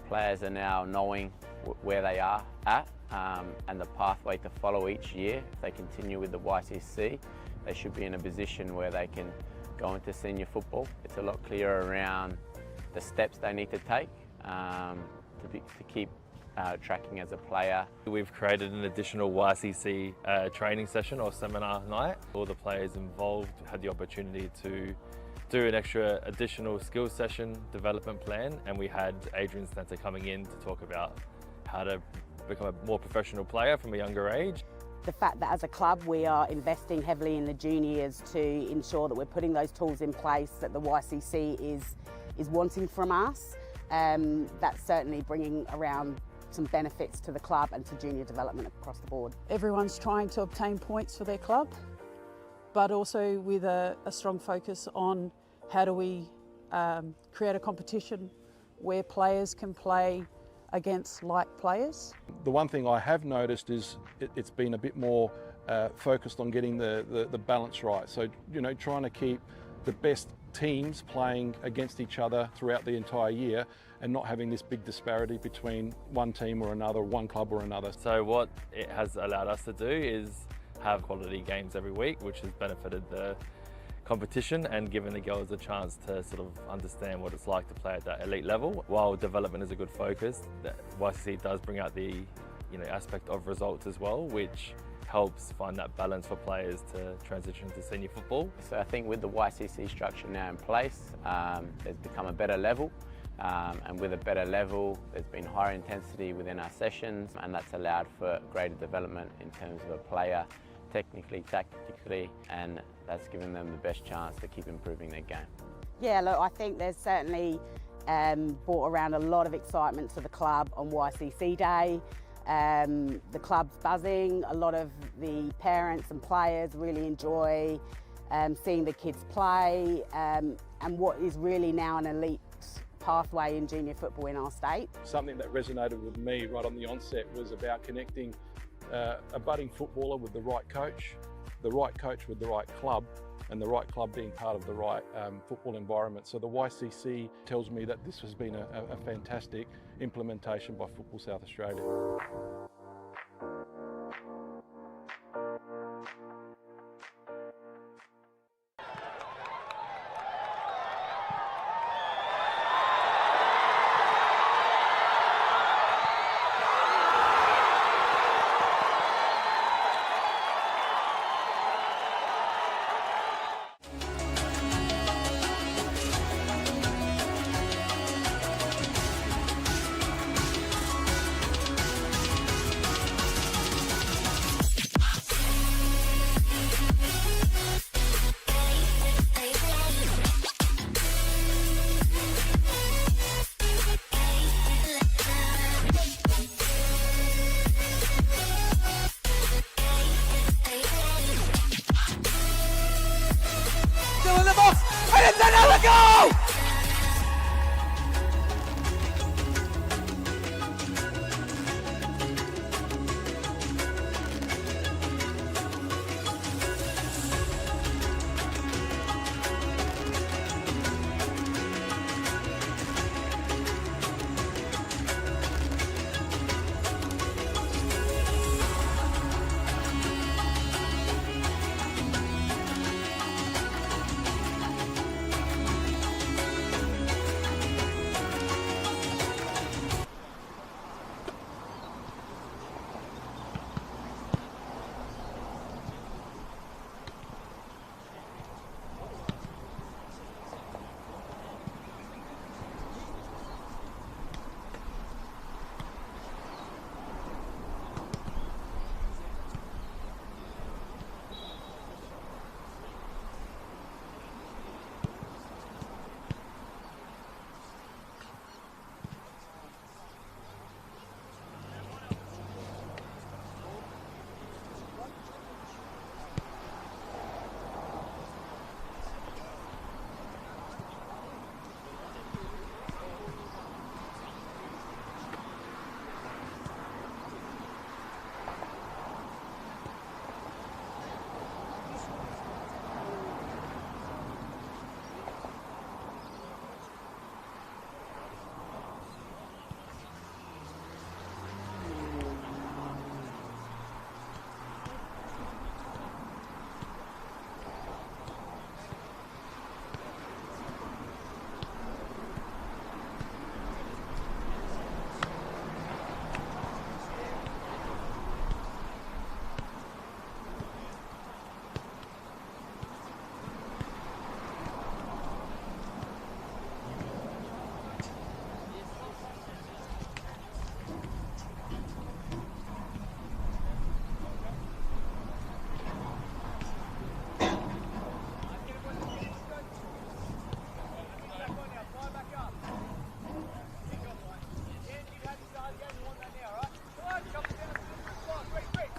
S17: Players are now knowing where they are at and the pathway to follow each year. If they continue with the YCC, they should be in a position where they can go into senior football. It's a lot clearer around the steps they need to take to keep tracking as a player.
S18: We've created an additional YCC training session or seminar night. All the players involved had the opportunity to do an extra additional skills session development plan, and we had Adrian Stanter coming in to talk about how to become a more professional player from a younger age.
S19: The fact that as a club we are investing heavily in the juniors to ensure that we're putting those tools in place that the YCC is wanting from us, that's certainly bringing around some benefits to the club and to junior development across the board.
S16: Everyone's trying to obtain points for their club, but also with a strong focus on how do we create a competition where players can play against like players.
S20: The one thing I have noticed is it's been a bit more focused on getting the balance right. So, you know, trying to keep the best teams playing against each other throughout the entire year and not having this big disparity between one team or another, one club or another.
S18: So what it has allowed us to do is have quality games every week, which has benefited the competition and given the girls a chance to sort of understand what it's like to play at that elite level. While development is a good focus, the YCC does bring out the aspect of results as well, which helps find that balance for players to transition to senior football.
S17: So I think with the YCC structure now in place, there's become a better level, and with a better level there's been higher intensity within our sessions, and that's allowed for greater development in terms of a player technically, tactically, and that's given them the best chance to keep improving their game.
S19: Yeah, look, I think there's certainly brought around a lot of excitement to the club on YCC Day. The club's buzzing, a lot of the parents and players really enjoy seeing the kids play, and what is really now an elite pathway in junior football in our state.
S20: Something that resonated with me right on the onset was about connecting a budding footballer with the right coach with the right club, and the right club being part of the right football environment. So the YCC tells me that this has been a fantastic implementation by Football South Australia.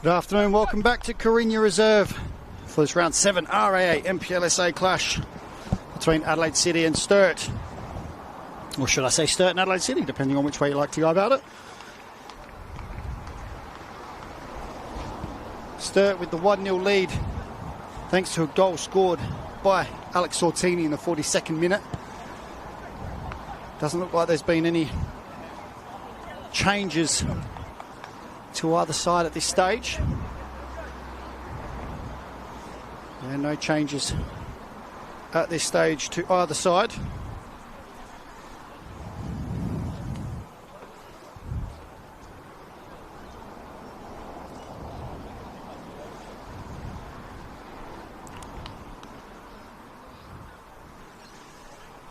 S7: Good afternoon, welcome back to Carina Reserve for this round 7 RAA NPLSA clash between Adelaide City and Sturt. Or should I say Sturt and Adelaide City, depending on which way you like to go about it. Sturt with the 1-0 lead, thanks to a goal scored by Alex Sortini in the 42nd minute. Doesn't look like there's been any changes to either side at this stage. Yeah, no changes at this stage to either side.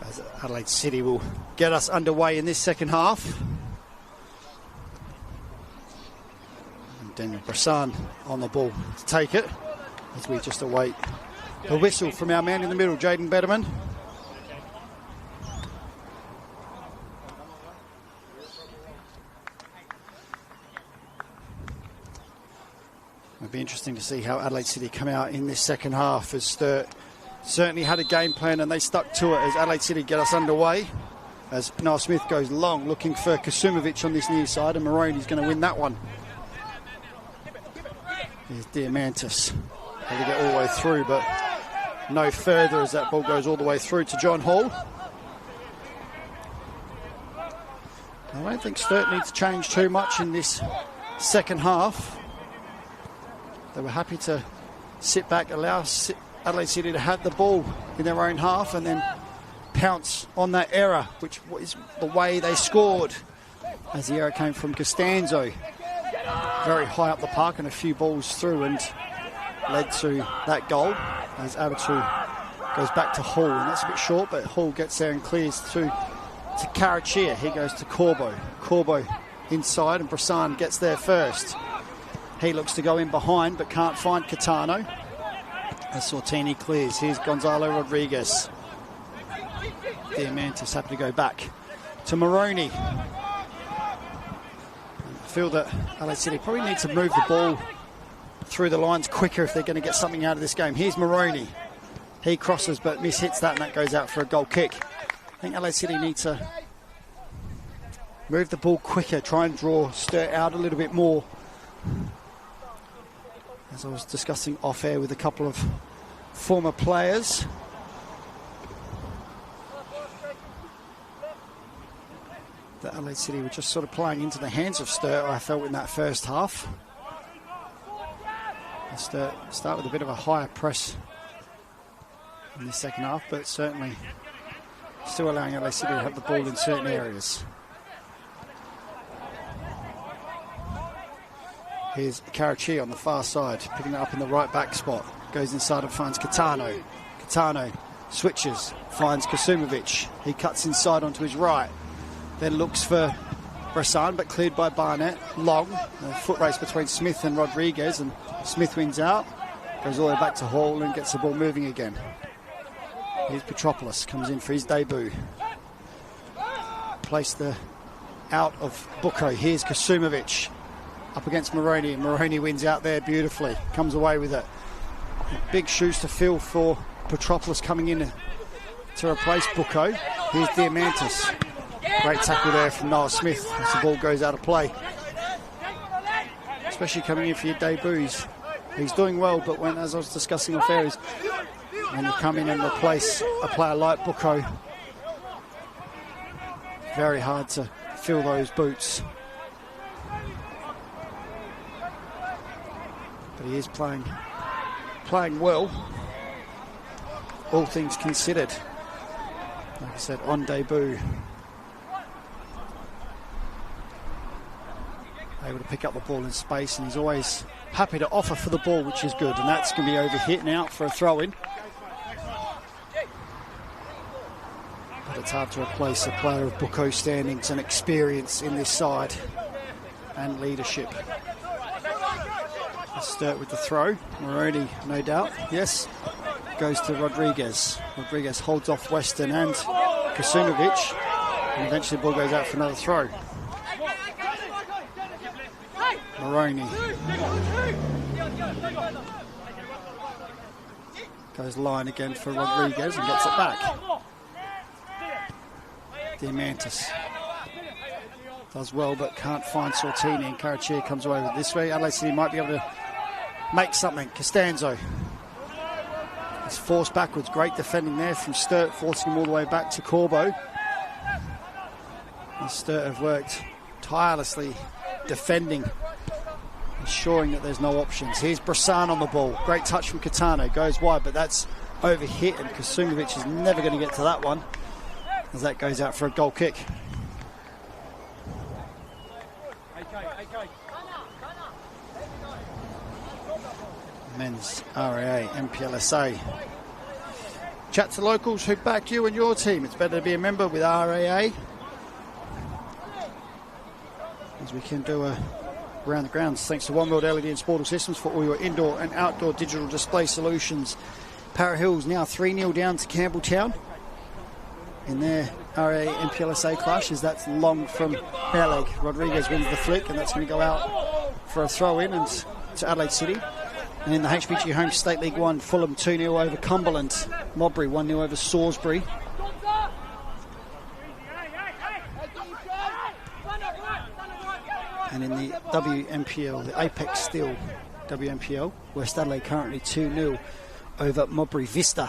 S7: As Adelaide City will get us underway in this second half. Daniel Brissan on the ball to take it as we just await a whistle from our man in the middle, Jaden Betterman. It'll be interesting to see how Adelaide City come out in this second half, as Sturt certainly had a game plan and they stuck to it as Adelaide City get us underway. As Noah Smith goes long, looking for Kasumovic on this near side, and Maroney's going to win that one. Here's Diamantis. Had to get all the way through, but no further as that ball goes all the way through to John Hall. I don't think Sturt needs to change too much in this second half. They were happy to sit back, allow Adelaide City to have the ball in their own half and then pounce on that error, which is the way they scored, as the error came from Costanzo. Very high up the park and a few balls through and led to that goal as Abatu goes back to Hall, and that's a bit short, but Hall gets there and clears to Karachia. He goes to Corbo. Corbo inside and Brissan gets there first. He looks to go in behind but can't find Catano as Sortini clears. Here's Gonzalo Rodriguez. Diamantis happy to go back to Maroney. I feel that Adelaide City probably need to move the ball through the lines quicker if they're going to get something out of this game. Here's Maroney. He crosses but mishits that, and that goes out for a goal kick. I think Adelaide City need to move the ball quicker, try and draw Sturt out a little bit more. As I was discussing off air with a couple of former players, that Adelaide City were just sort of playing into the hands of Sturt, I felt, in that first half. Sturt start with a bit of a higher press in the second half, but certainly still allowing Adelaide City to have the ball in certain areas. Here's Karachi on the far side, picking it up in the right back spot. Goes inside and finds Catano. Catano switches, finds Kasumovic. He cuts inside onto his right. Then looks for Brissan, but cleared by Barnett. Long, a foot race between Smith and Rodriguez, and Smith wins out. Goes all the way back to Hall and gets the ball moving again. Here's Petropoulos, comes in for his debut. Place the out of Bucco. Here's Kasumovic up against Maroney, and Maroney wins out there beautifully. Comes away with it. Big shoes to fill for Petropoulos coming in to replace Bucco. Here's Diamantis. Great tackle there from Noah Smith as the ball goes out of play. Especially coming in for your debuts. He's doing well, but when, as I was discussing off air, is when you come in and replace a player like Bucco, very hard to fill those boots. But he is playing well, all things considered. Like I said, on debut. Able to pick up the ball in space, and he's always happy to offer for the ball, which is good. And that's going to be overhit now for a throw-in. But it's hard to replace a player of Bucco's standings and experience in this side and leadership. Sturt with the throw. Maroney, no doubt. Yes. Goes to Rodriguez. Rodriguez holds off Weston and Kasumovic. And eventually the ball goes out for another throw. Maroney goes line again for Rodriguez and gets it back. Diamantis does well but can't find Sortini, and Carachia comes away with it this way. Adelaide City might be able to make something. Costanzo is forced backwards. Great defending there from Sturt, forcing him all the way back to Corbo. And Sturt have worked tirelessly defending, ensuring that there's no options. Here's Brissan on the ball. Great touch from Catano. Goes wide, but that's overhit, and Kasumovic is never going to get to that one, as that goes out for a goal kick. Men's RAA, NPLSA. Chat to locals who back you and your team. It's better to be a member with RAA, as we can do a around the grounds. Thanks to One World LED and Sportal Systems for all your indoor and outdoor digital display solutions. Para Hills now 3-0 down to Campbelltown in their RAA NPLSA clash, as that's long from Meleg. Rodriguez wins the flick, and that's going to go out for a throw-in and to Adelaide City. And in the HPG Home State League 1, Fulham 2-0 over Cumberland. Modbury 1-0 over Salisbury. And in the WMPL, the Apex Steel WMPL, West Adelaide currently 2-0 over Modbury Vista.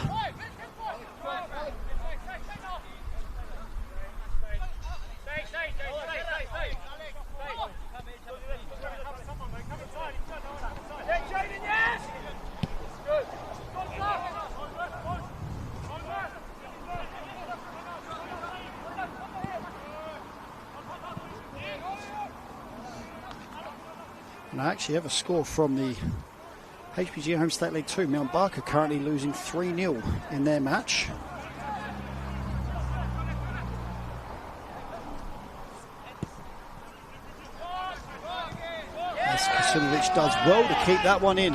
S7: And I actually have a score from the HPG Home State League 2. Mount Barker currently losing 3-0 in their match. As Kasumovic does well to keep that one in.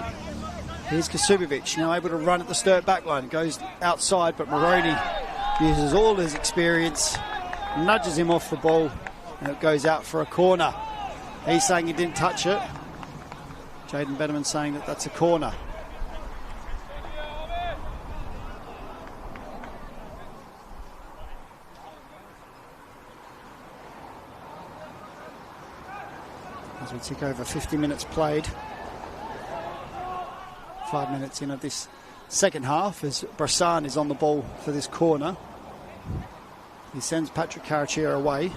S7: Here's Kasumovic now able to run at the Sturt backline. Goes outside, but Maroney uses all his experience, nudges him off the ball, and it goes out for a corner. He's saying he didn't touch it. Jaden Benneman saying that that's a corner. As we tick over 50 minutes played. 5 minutes in of this second half, as Brissan is on the ball for this corner. He sends Patrick Carachia away.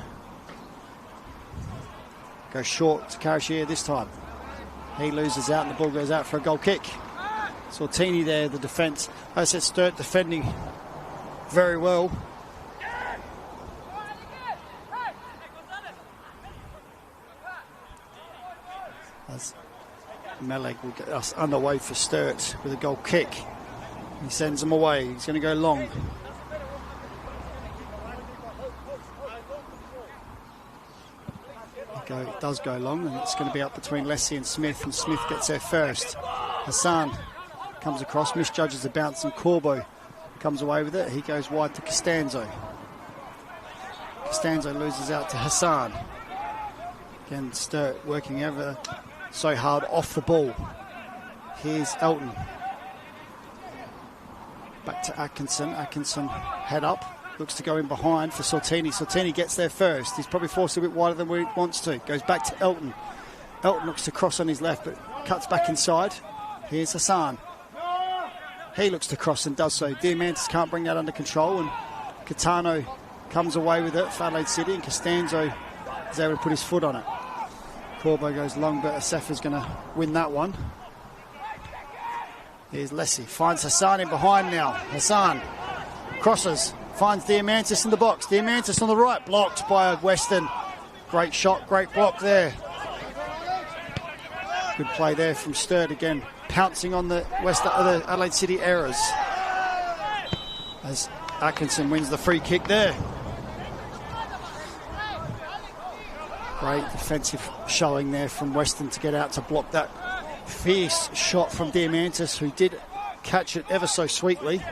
S7: Goes short to Carachia this time. He loses out and the ball goes out for a goal kick. Sortini there, the defence. I said Sturt defending very well. As Meleg will get us underway for Sturt with a goal kick. He sends them away. He's going to go long. It does go long, and it's going to be up between Lessie and Smith gets there first. Hassan comes across, misjudges the bounce, and Corbo comes away with it. He goes wide to Costanzo. Costanzo loses out to Hassan. Again, Sturt working ever so hard off the ball. Here's Elton. Back to Atkinson. Atkinson head up. Looks to go in behind for Sortini. Sortini gets there first. He's probably forced a bit wider than where he wants to. Goes back to Elton. Elton looks to cross on his left, but cuts back inside. Here's Hassan. He looks to cross and does so. Diamantis can't bring that under control, and Catano comes away with it for Adelaide City, and Costanzo is able to put his foot on it. Corbo goes long, but Asefa's going to win that one. Here's Lessie. Finds Hassan in behind now. Hassan crosses. Finds Diamantis in the box. Diamantis on the right, blocked by Weston. Great shot, great block there. Good play there from Sturt again, pouncing on the Adelaide City errors. As Atkinson wins the free kick there. Great defensive showing there from Weston to get out to block that fierce shot from Diamantis, who did catch it ever so sweetly.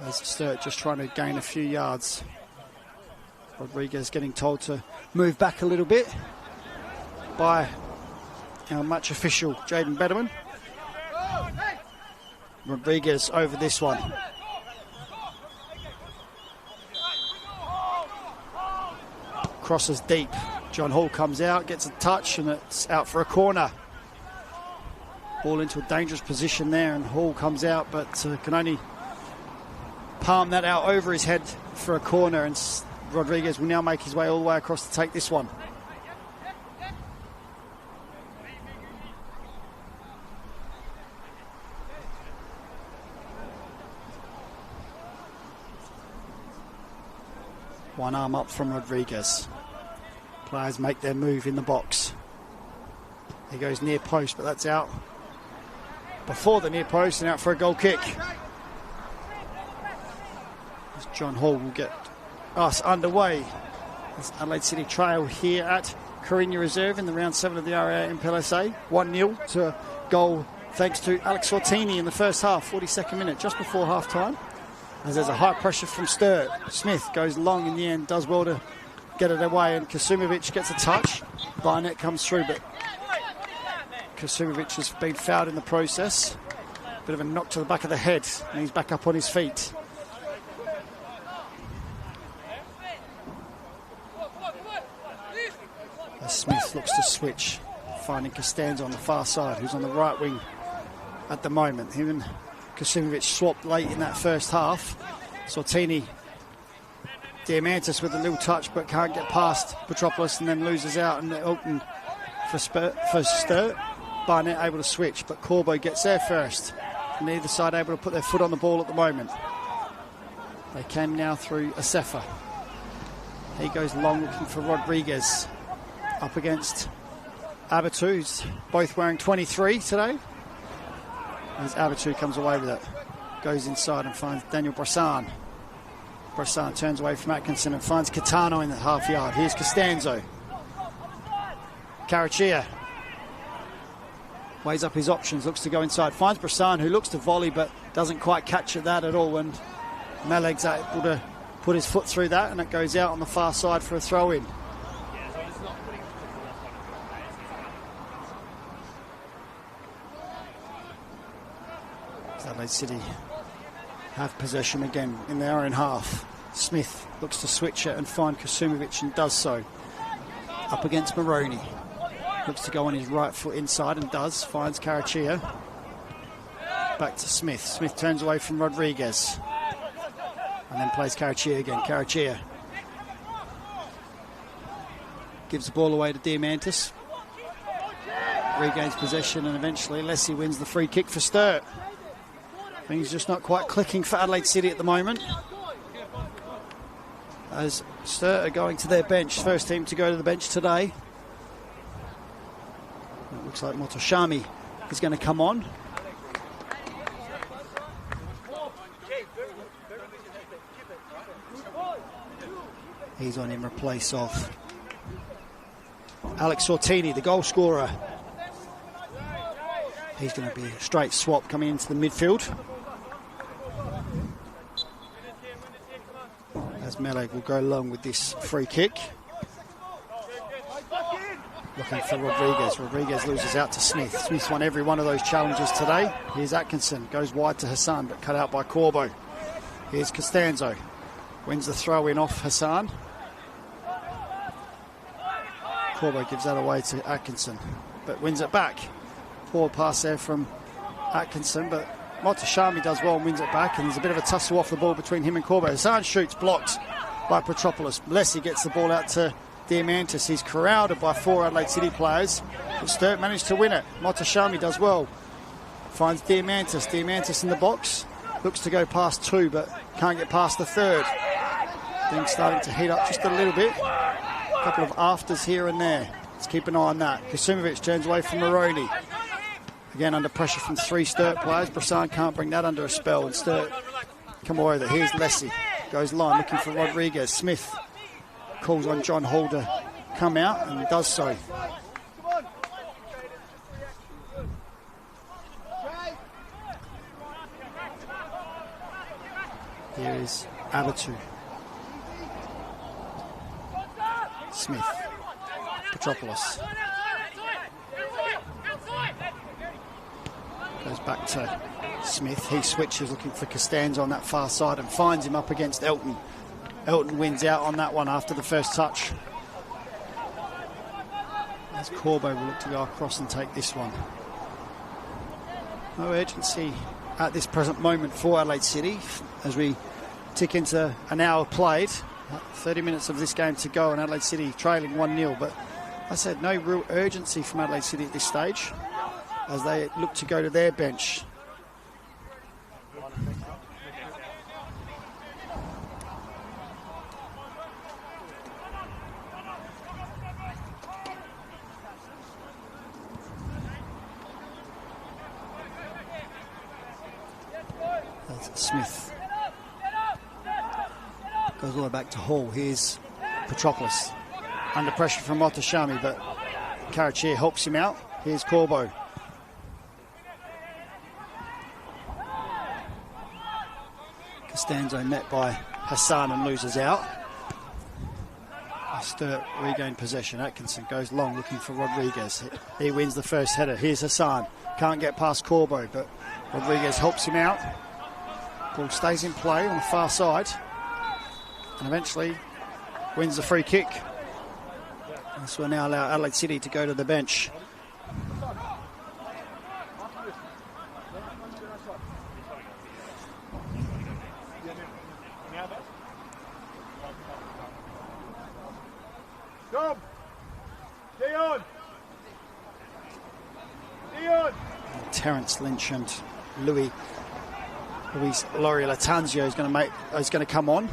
S7: As Sturt just trying to gain a few yards. Rodriguez getting told to move back a little bit by our match official, Jaden Betterman. Rodriguez over this one. Crosses deep. John Hall comes out, gets a touch, and it's out for a corner. Ball into a dangerous position there, and Hall comes out, but can only palm that out over his head for a corner, and Rodriguez will now make his way all the way across to take this one. One arm up from Rodriguez. Players make their move in the box. He goes near post, but that's out before the near post and out for a goal kick. As John Hall will get us underway. As Adelaide City trail here at Carina Reserve in the round 7 of the RA NPLSA. 1-0 to a goal thanks to Alex Sortini in the first half, 42nd minute, just before half time. As there's a high pressure from Sturt. Smith goes long in the end, does well to get it away, and Kasumovic gets a touch. Barnett comes through, but Kasumovic has been fouled in the process. Bit of a knock to the back of the head, and he's back up on his feet. As Smith looks to switch, finding Costanza on the far side, who's on the right wing at the moment. Him and Kasumovic swapped late in that first half. Sortini, Diamantis with a little touch, but can't get past Petropoulos and then loses out, and open for Sturt. Barnett able to switch, but Corbo gets there first. Neither side able to put their foot on the ball at the moment. They came now through Asefa. He goes long looking for Rodriguez. Up against Abatu, who's both wearing 23 today. As Abatu comes away with it. Goes inside and finds Daniel Bressan. Bressan turns away from Atkinson and finds Catano in the half yard. Here's Costanzo. Carachia weighs up his options, looks to go inside. Finds Bressan, who looks to volley but doesn't quite catch at that at all. And Meleg's able to put his foot through that, and it goes out on the far side for a throw-in. Adelaide City have possession again in their own half. Smith looks to switch it and find Kasumovic and does so. Up against Maroney. Looks to go on his right foot inside and does. Finds Carachia. Back to Smith. Smith turns away from Rodriguez. And then plays Carachia again. Carachia gives the ball away to Diamantis. Regains possession, and eventually Lessie wins the free kick for Sturt. Things just not quite clicking for Adelaide City at the moment. As Sturt are going to their bench. First team to go to the bench today. It looks like Motoshami is going to come on. He's on in replace of Alex Sortini, the goal scorer. He's going to be a straight swap coming into the midfield. As Meleg will go along with this free kick. Looking for Rodriguez. Rodriguez loses out to Smith. Smith's won every one of those challenges today. Here's Atkinson. Goes wide to Hassan, but cut out by Corbo. Here's Costanzo. Wins the throw-in off Hassan. Corbo gives that away to Atkinson, but wins it back. Poor pass there from Atkinson, but Motoshami does well and wins it back, and there's a bit of a tussle off the ball between him and Corbo. Hassan shoots, blocked by Petropoulos. Lessie gets the ball out to Diamantis. He's corralled by 4 Adelaide City players, but Sturt managed to win it. Motoshami does well. Finds Diamantis. Diamantis in the box. Looks to go past 2, but can't get past the 3rd. Things starting to heat up just a little bit. A couple of afters here and there. Let's keep an eye on that. Kasumovic turns away from Maroney. Again, under pressure from 3 Sturt players. Bressan can't bring that under a spell, and Sturt come away with it. Here's Lessie. Goes line, looking for Rodriguez. Smith calls on John Hall to come out, and does so. Here is Abatu. Smith. Petropoulos. Goes back to Smith. He switches, looking for Costanza on that far side and finds him up against Elton. Elton wins out on that one after the first touch. As Corbo will look to go across and take this one. No urgency at this present moment for Adelaide City as we tick into an hour played. 30 minutes of this game to go and Adelaide City trailing 1-0, but I said no real urgency from Adelaide City at this stage as they look to go to their bench. That's Smith. Goes all the way back to Hall. Here's Petropoulos. Under pressure from Motashami, but Karachir helps him out. Here's Corbo. Costanzo met by Hassan and loses out. Sturt regained possession. Atkinson goes long looking for Rodriguez. He wins the first header. Here's Hassan. Can't get past Corbo, but Rodriguez helps him out. Ball stays in play on the far side and eventually wins the free kick. This will now allow Adelaide City to go to the bench. Terence Lynch and Luis Laurie Latanzio is going to come on.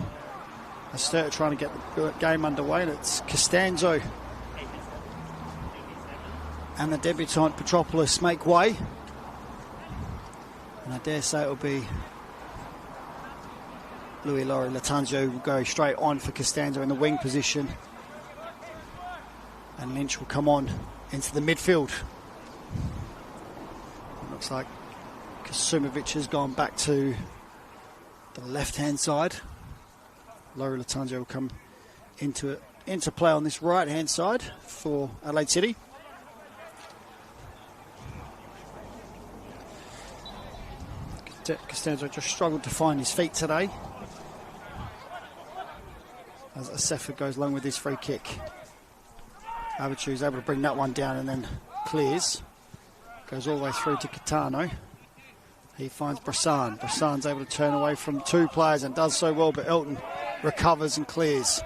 S7: Sturt trying to get the game underway, and it's Costanzo and the debutant Petropoulos make way. And I dare say it will be Luis Laurie Latanzio will go straight on for Costanzo in the wing position. And Lynch will come on into the midfield. It looks like Kasumovic has gone back to the left-hand side. Laurie Latanzio will come into play on this right-hand side for Adelaide City. Costanzo just struggled to find his feet today as Asefa goes long with his free kick. Abichu is able to bring that one down and then clears. Goes all the way through to Catano. He finds Brissan. Brissan's able to turn away from two players and does so well, but Elton recovers and clears.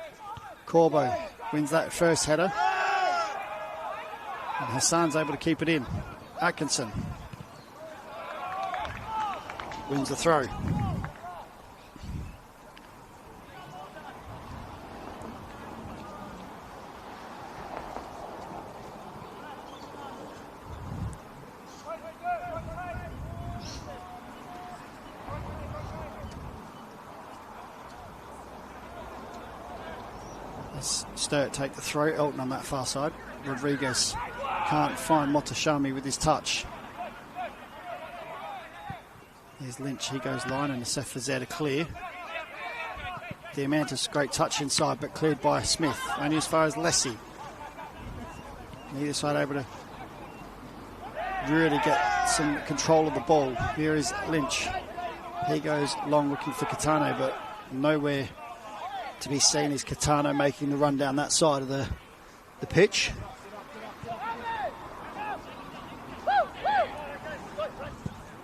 S7: Corbo wins that first header. And Hassan's able to keep it in. Atkinson wins the throw. Sturt take the throw. Elton on that far side. Rodriguez can't find Motashami with his touch. Here's Lynch. He goes line and Asefa's there to clear. Diamantis, great touch inside, but cleared by Smith. Only as far as Lessie. Neither side able to really get some control of the ball. Here is Lynch. He goes long looking for Catano, but nowhere to be seen is Catano making the run down that side of the pitch.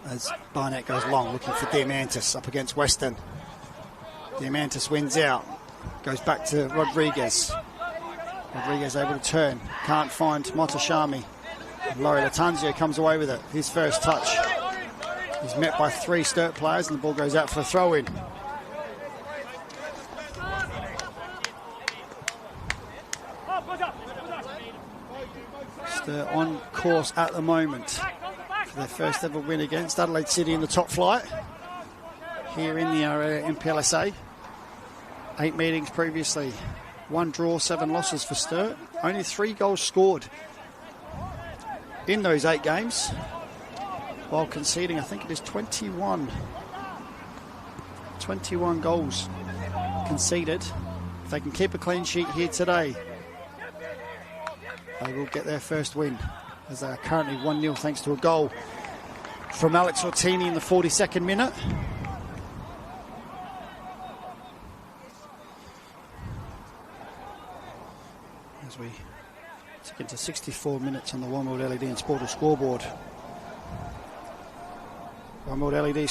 S7: As Barnett goes long looking for Diamantis up against Weston. Diamantis wins out. Goes back to Rodriguez. Rodriguez able to turn. Can't find Motashami. Laurie Latanzio comes away with it. His first touch. He's met by three Sturt players and the ball goes out for a throw-in. Sturt on course at the moment for their first ever win against Adelaide City in the top flight here in the NPLSA. 8 meetings previously, 1 draw, 7 losses for Sturt. Only 3 goals scored in those 8 games, while conceding, I think it is 21 goals conceded. If they can keep a clean sheet here today, they will get their first win, as they are currently 1-0 thanks to a goal from Alex Ortini in the 42nd minute. As we take into 64 minutes on the One World LED and Sportal scoreboard. One World LED and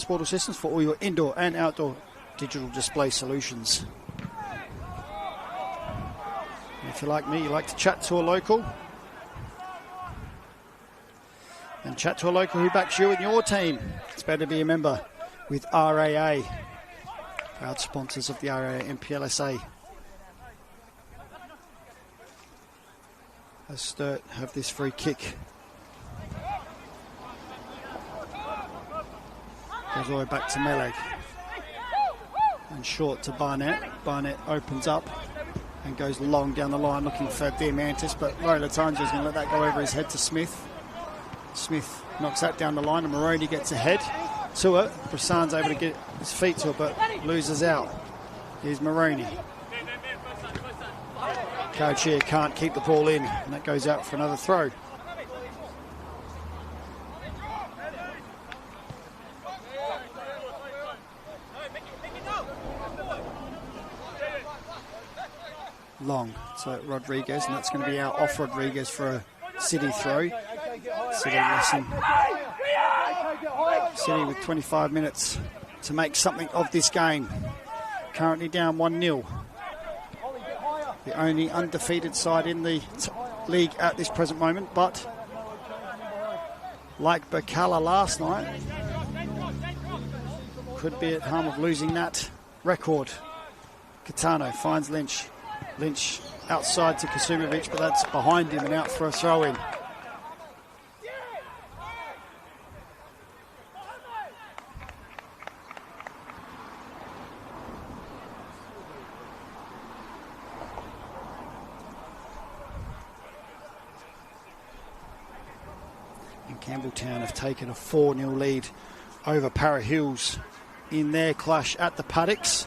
S7: Sportal systems for all your indoor and outdoor digital display solutions. And if you're like me, you like to chat to a local. And chat to a local who backs you and your team. It's better to be a member with RAA. Proud sponsors of the RAA NPLSA. As Sturt have this free kick. Goes all the way back to Meleg. And short to Barnett. Barnett opens up and goes long down the line looking for Diamantis, but Lola Tanja's going to let that go over his head to Smith. Smith knocks that down the line and Maroney gets ahead to it. Brissan's able to get his feet to it but loses out. Here's Maroney. Carachia can't keep the ball in and that goes out for another throw. Long to Rodriguez, and that's going to be out off Rodriguez for a City throw. City with 25 minutes to make something of this game. Currently down 1-0. The only undefeated side in the league at this present moment, but like Bacala last night, could be at harm of losing that record. Catano finds Lynch. Lynch outside to Kasumovic, but that's behind him and out for a throw-in. And Campbelltown have taken a 4-0 lead over Para Hills in their clash at the Paddocks,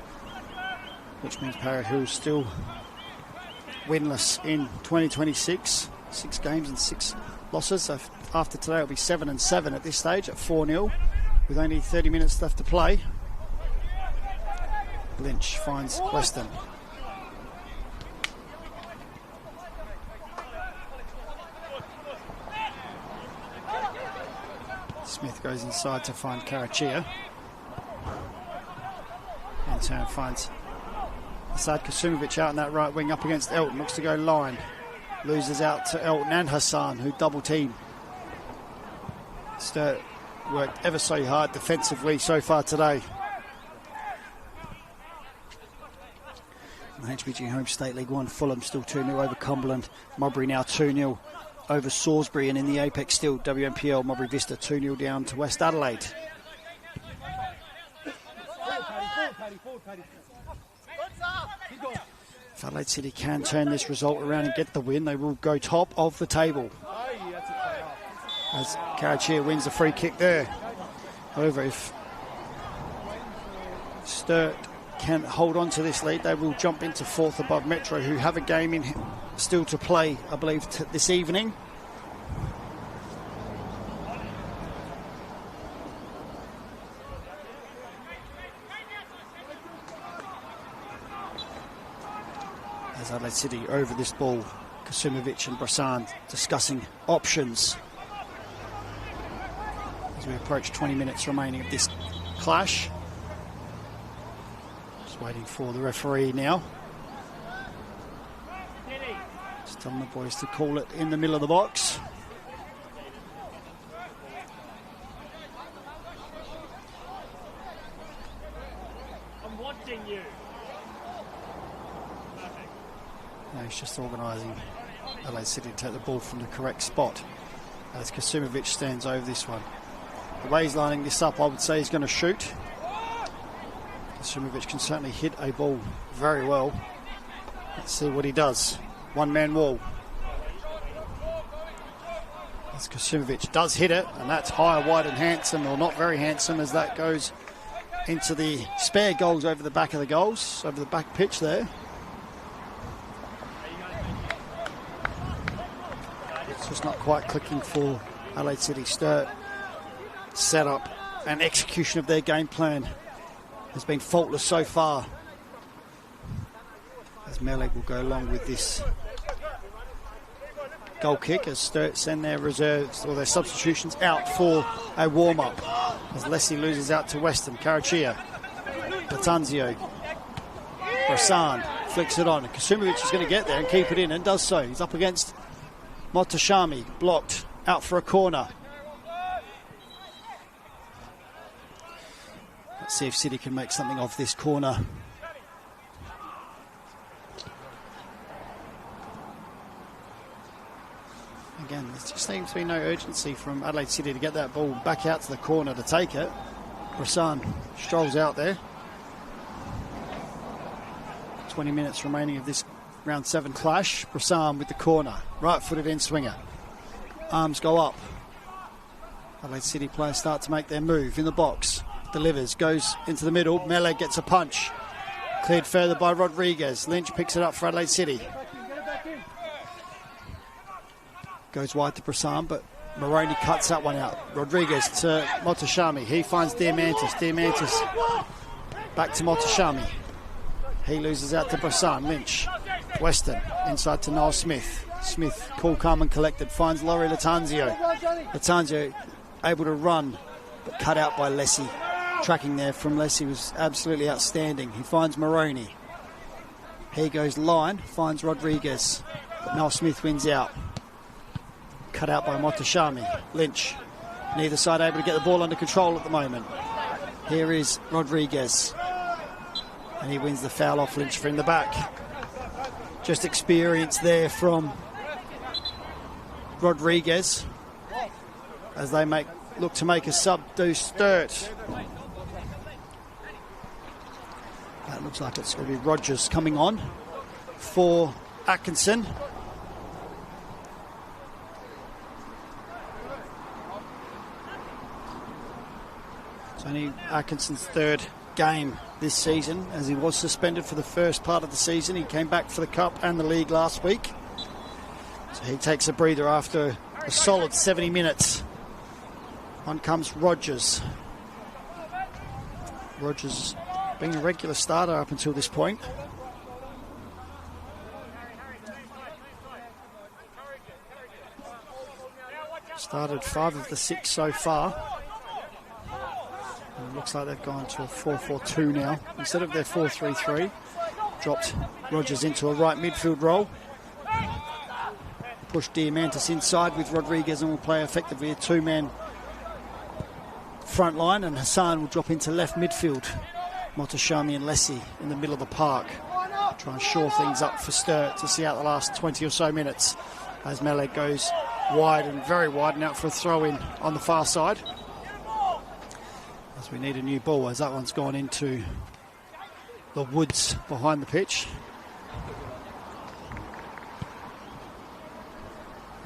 S7: which means Para Hills still winless in 2026. 6 games and 6 losses. So after today it'll be 7-7 at this stage at 4-0 with only 30 minutes left to play. Lynch finds Weston. Smith goes inside to find Carachia. And turn finds Asad Kasumovic out in that right wing up against Elton. Looks to go line. Loses out to Elton and Hassan, who double team. Sturt worked ever so hard defensively so far today. In the HBG Home State League 1, Fulham still 2-0 over Cumberland. Modbury now 2-0 over Salisbury. And in the Apex still WMPL, Modbury Vista 2-0 down to West Adelaide. If Adelaide City can turn this result around and get the win, they will go top of the table. As Carachia wins the free kick there. However, if Sturt can hold on to this lead, they will jump into 4th above Metro, who have a game in still to play, I believe, this evening. As Adelaide City over this ball, Kasumovic and Brissan discussing options as we approach 20 minutes remaining of this clash. Just waiting for the referee now. Just telling the boys to call it in the middle of the box.
S11: I'm watching you.
S7: No, he's just organising Adelaide City to take the ball from the correct spot as Kasumovic stands over this one. The way he's lining this up, I would say he's going to shoot. Kasumovic can certainly hit a ball very well. Let's see what he does. One-man wall. As Kasumovic does hit it, and that's high, wide and handsome, or not very handsome, as that goes into the spare goals over the back of the goals, over the back pitch there. Just not quite clicking for Adelaide City. Sturt set up and execution of their game plan has been faultless so far. As Meleg will go along with this goal kick as Sturt send their reserves or their substitutions out for a warm-up. As Lessie loses out to Weston. Karachia, Patanzio, Rasan flicks it on. Kasumovic is going to get there and keep it in, and does so. He's up against Motashami, blocked, out for a corner. Let's see if City can make something of this corner. Again, there just seems to be no urgency from Adelaide City to get that ball back out to the corner to take it. Rasan strolls out there. 20 minutes remaining of this round 7 clash. Rasan with the corner, right-footed end swinger. Arms go up. Adelaide City players start to make their move in the box. Delivers, goes into the middle. Meleg gets a punch. Cleared further by Rodriguez. Lynch picks it up for Adelaide City. Goes wide to Brassam, but Moroney cuts that one out. Rodriguez to Motashami. He finds Diamantis. Diamantis back to Motashami. He loses out to Brassam. Lynch. Weston inside to Noel Smith. Smith, cool, calm and collected. Finds Laurie Latanzio. Latanzio able to run, but cut out by Lessie. Tracking there from Lessie was absolutely outstanding. He finds Moroney. He goes line, finds Rodriguez. But Noel Smith wins out. Cut out by Motashami. Lynch. Neither side able to get the ball under control at the moment. Here is Rodriguez. And he wins the foul off Lynch from the back. Just experience there from Rodriguez as they look to make a subdue Sturt. That looks like it's going to be Rogers coming on for Atkinson. It's only Atkinson's third game this season, as he was suspended for the first part of the season. He came back for the Cup and the League last week. So he takes a breather after a solid 70 minutes. On comes Rogers. Rogers being a regular starter up until this point. Started 5 of the 6 so far. And it looks like they've gone to a 4-4-2 now. Instead of their 4-3-3, dropped Rogers into a right midfield role. Push Diamantis inside with Rodriguez and will play effectively a 2-man front line, and Hassan will drop into left midfield. Motashami and Lessie in the middle of the park. Try and shore things up for Sturt to see out the last 20 or so minutes as Meleg goes wide and very wide and out for a throw-in on the far side. As we need a new ball, as that one's gone into the woods behind the pitch.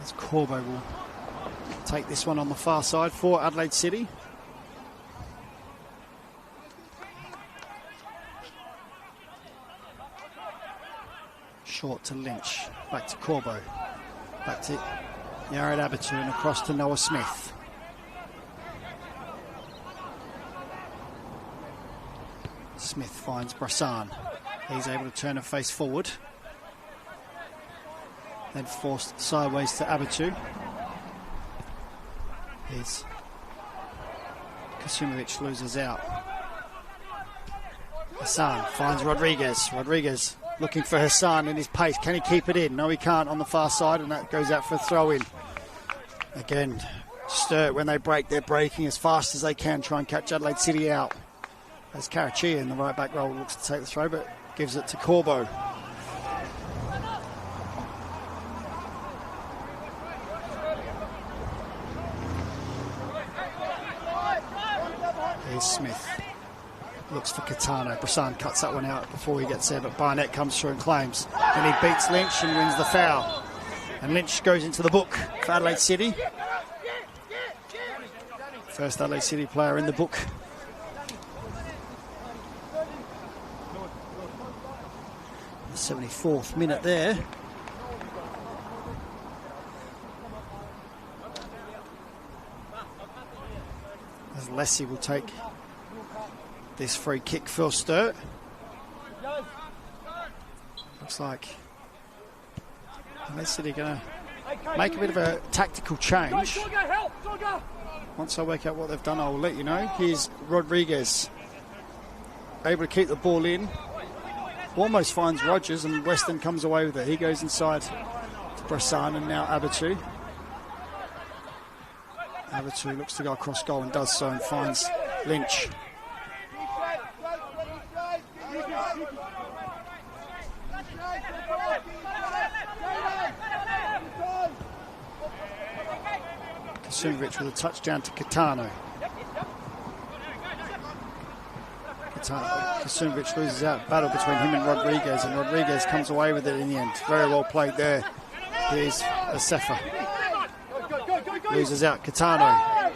S7: As Corbo will take this one on the far side for Adelaide City. Short to Lynch, back to Corbo, back to Yared Abatu and across to Noah Smith. Smith finds Brassan. He's able to turn a face forward. Then forced sideways to Abatu. Here's Kasumovic loses out. Hassan finds Rodriguez. Rodriguez looking for Hassan in his pace. Can he keep it in? No, he can't on the far side, and that goes out for a throw-in. Again, Sturt, when they break, they're breaking as fast as they can, try and catch Adelaide City out. As Karachia in the right back row looks to take the throw, but gives it to Corbo. Here's Smith. Looks for Catano. Brassan cuts that one out before he gets there, but Barnett comes through and claims. And he beats Lynch and wins the foul. And Lynch goes into the book for Adelaide City. First Adelaide City player in the book. The 74th minute there. As Lessie will take this free kick for Sturt. Looks like Leslie are going to make a bit of a tactical change. Once I work out what they've done, I'll let you know. Here's Rodriguez, able to keep the ball in. Almost finds Rogers, and Weston comes away with it. He goes inside to Bressan, and now Abatu. Abatu looks to go across goal and does so, and finds Lynch. Kasumovic with a touchdown to Catano. Kasumovic loses out. Battle between him and Rodriguez comes away with it in the end. Very well played there. Here's Asefa. Loses out. Catano.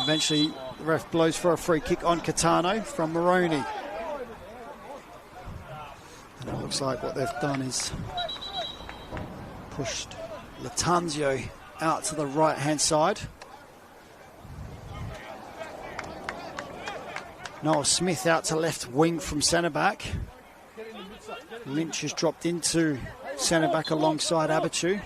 S7: Eventually, the ref blows for a free kick on Catano from Moroney. And it looks like what they've done is pushed Latanzio out to the right-hand side. Noah Smith out to left wing from centre-back. Lynch has dropped into centre-back alongside Abatu.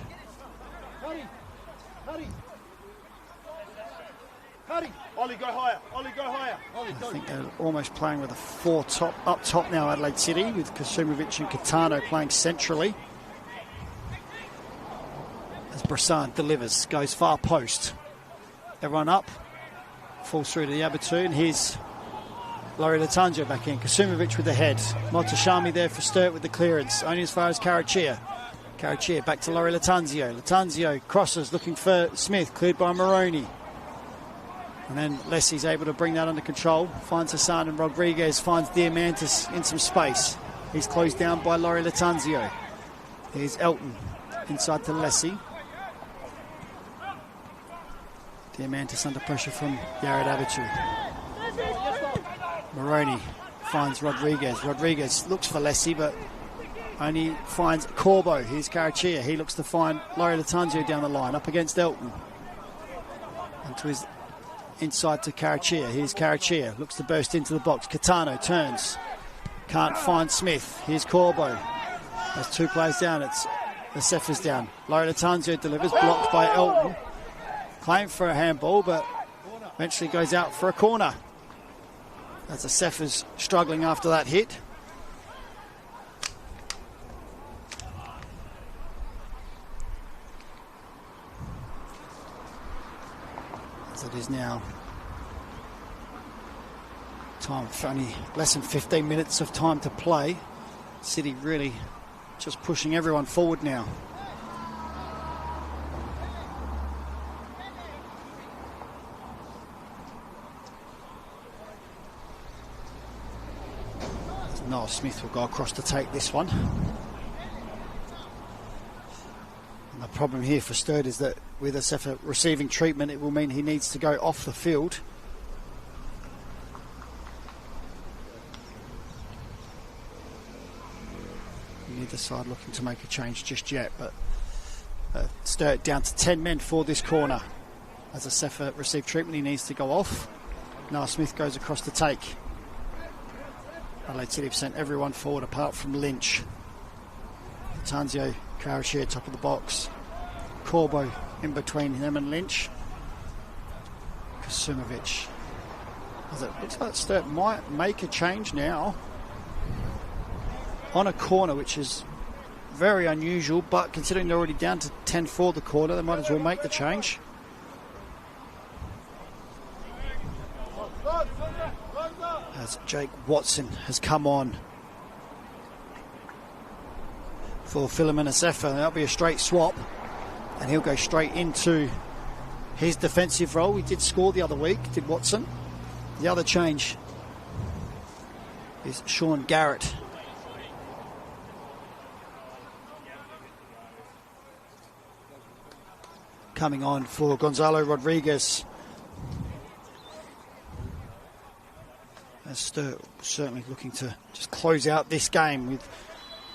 S10: Ollie, go higher. Ollie, go higher.
S7: I think they're almost playing with a four up top now, Adelaide City, with Kasumovic and Catano playing centrally. As Bressan delivers, goes far post. Everyone up, falls through to the Abatu, and here's Laurie Latanzio back in. Kasumovic with the head. Montashami there for Sturt with the clearance, only as far as Karachia. Karachia back to Laurie Latanzio. Latanzio crosses, looking for Smith, cleared by Moroney. And then Lessie's able to bring that under control. Finds Hassan, and Rodriguez finds Diamantis in some space. He's closed down by Laurie Latanzio. Here's Elton inside to Lessie. Diamantis under pressure from Yared Abatu. Moroney finds Rodriguez. Rodriguez looks for Lessie, but only finds Corbo. Here's Karachia. He looks to find Laurie Latanzio down the line, up against Elton. And to his inside to Karachia. Here's Karachia. Looks to burst into the box. Catano turns. Can't find Smith. Here's Corbo. There's two players down. It's Asefa's down. Laurie Latanzio delivers. Blocked by Elton. Claimed for a handball, but eventually goes out for a corner. As Asefa's struggling after that hit. As it is now time for only less than 15 minutes of time to play. City really just pushing everyone forward now. Noel Smith will go across to take this one. And the problem here for Sturt is that with Asefa receiving treatment, it will mean he needs to go off the field. Neither side looking to make a change just yet, but Sturt down to 10 men for this corner. As Asefa received treatment, he needs to go off. Noah Smith goes across to take. Adelaide City have sent everyone forward apart from Lynch. Tanzio, Karachia, top of the box. Corbo in between him and Lynch. Kasumovic. As it looks like Sturt might make a change now on a corner, which is very unusual, but considering they're already down to 10 for the quarter, they might as well make the change. As Jake Watson has come on for Philemon Asefa. That'll be a straight swap, and he'll go straight into his defensive role. He did score the other week, did Watson. The other change is Sean Garrett. Coming on for Gonzalo Rodriguez. As Sturt certainly looking to just close out this game with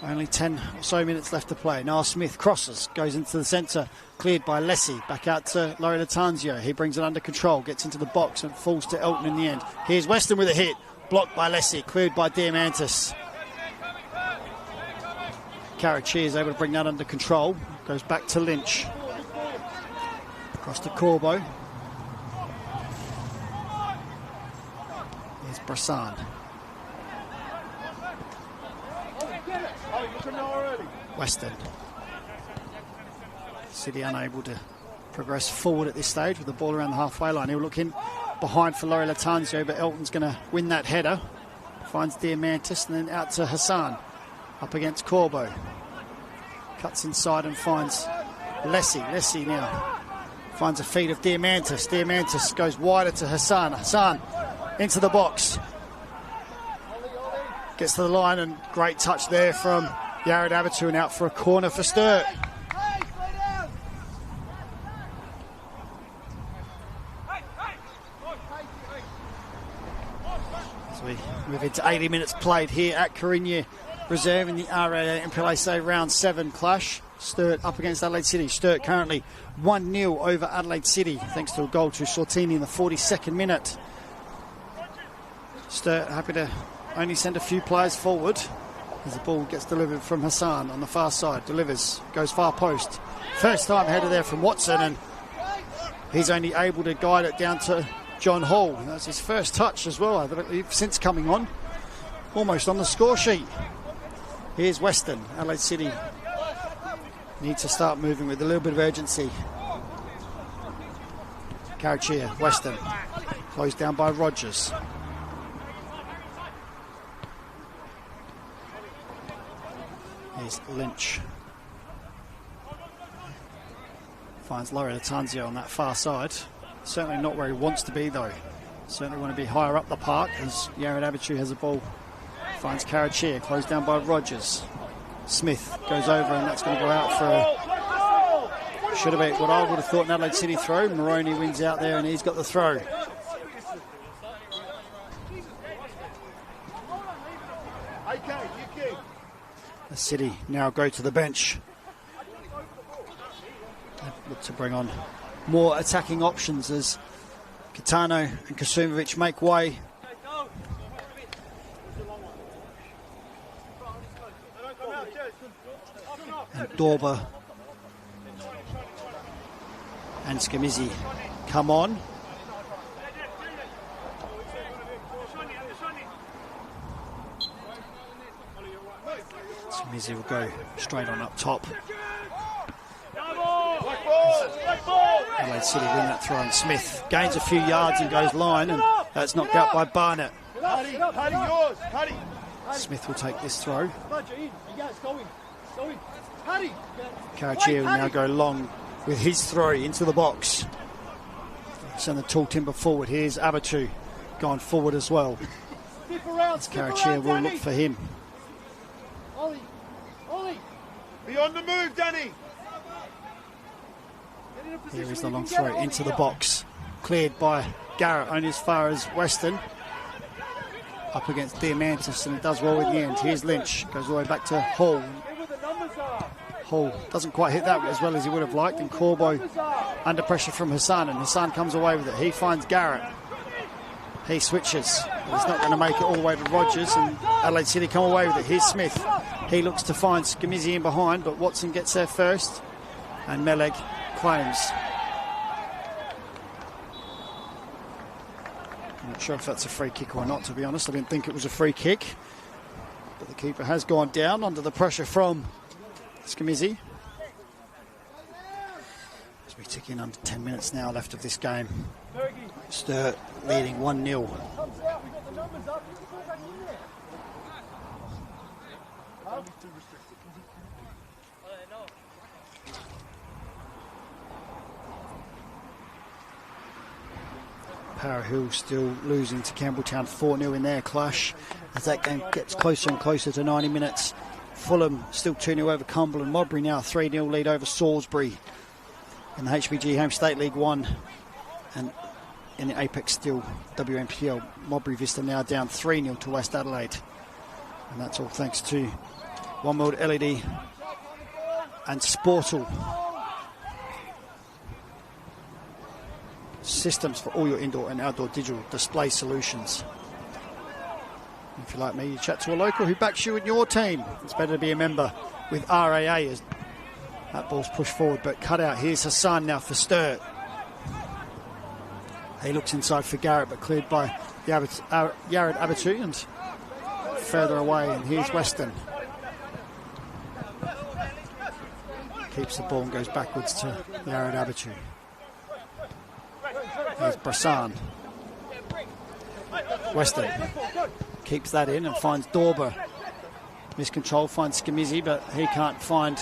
S7: Only 10 or so minutes left to play. Niall Smith crosses, goes into the centre, cleared by Lessie. Back out to Laurie Latanzio. He brings it under control, gets into the box and falls to Elton in the end. Here's Weston with a hit, blocked by Lessie, cleared by Diamantis. Karachi is able to bring that under control. Goes back to Lynch. Across to Corbo. Here's Brissan. Weston. City unable to progress forward at this stage with the ball around the halfway line. He'll look in behind for Laurie Latanzio, but Elton's going to win that header. Finds Diamantis and then out to Hassan. Up against Corbo. Cuts inside and finds Lessie. Lessie now finds a feed of Diamantis. Diamantis goes wider to Hassan. Hassan into the box. Gets to the line and great touch there from Yared Abatu and out for a corner for Sturt. As we move into 80 minutes played here at Carigna Reserve in the RD7 NPLSA round 7 clash. Sturt up against Adelaide City. Sturt currently 1-0 over Adelaide City thanks to a goal to Sortini in the 42nd minute. Sturt happy to only send a few players forward as the ball gets delivered from Hassan on the far side. Delivers, goes far post. First time header there from Watson, and he's only able to guide it down to John Hall. That's his first touch as well, I believe, since coming on. Almost on the score sheet. Here's Weston. Adelaide City need to start moving with a little bit of urgency. Carachia, Weston. Closed down by Rogers. Here's Lynch. Finds Laurie Latanzio on that far side. Certainly not where he wants to be though. Certainly want to be higher up the park as Yared Abatu has a ball. Finds Carachia, closed down by Rogers. Smith goes over and that's going to go out for a... Should have been what I would have thought an Adelaide City throw. Moroney wins out there and he's got the throw. The City now go to the bench. They look to bring on more attacking options as Kitano and Kasumovic make way. And Dorba and Scamizzi come on. Scamizzi will go straight on up top. Adelaide City win that throw, and Smith gains a few yards and goes line, and that's knocked out by Barnett. Smith will take this throw. Carachia will now go long with his throw into the box. Send the tall timber forward. Here's Abatu going forward as well. Carachia will look for him.
S10: Be on the move, Danny.
S7: Here is the long throw into the box. Cleared by Garrett only as far as Weston. Up against Diamantis, and it does well in the end. Here's Lynch, goes all the way back to Hall. Hall doesn't quite hit that as well as he would have liked, and Corbo under pressure from Hassan, and Hassan comes away with it. He finds Garrett. He switches. He's not going to make it all the way to Rogers, and Adelaide City come away with it. Here's Smith. He looks to find Scamizzi in behind, but Watson gets there first, and Meleg claims. I'm not sure if that's a free kick or not, to be honest. I didn't think it was a free kick, but the keeper has gone down under the pressure from Scamizzi. As we tick in under 10 minutes now left of this game. Sturt leading 1-0. Para Hill still losing to Campbelltown 4-0 in their clash. As that game gets closer and closer to 90 minutes. Fulham still 2-0 over Cumberland. Modbury now 3-0 lead over Salisbury in the HBG Home State League 1. And in the Apex still WNPL, Modbury Vista now down 3-0 to West Adelaide. And that's all thanks to One World LED and Sportal. Systems for all your indoor and outdoor digital display solutions. If you're like me, you chat to a local who backs you and your team. It's better to be a member with RAA as that ball's pushed forward but cut out. Here's Hassan now for Sturt. He looks inside for Garrett but cleared by Yared Abatu and further away. And here's Weston. Keeps the ball and goes backwards to Yared Abatu. Here's Brassan. Weston keeps that in and finds Dorber. Miscontrol, finds Skimizi, but he can't find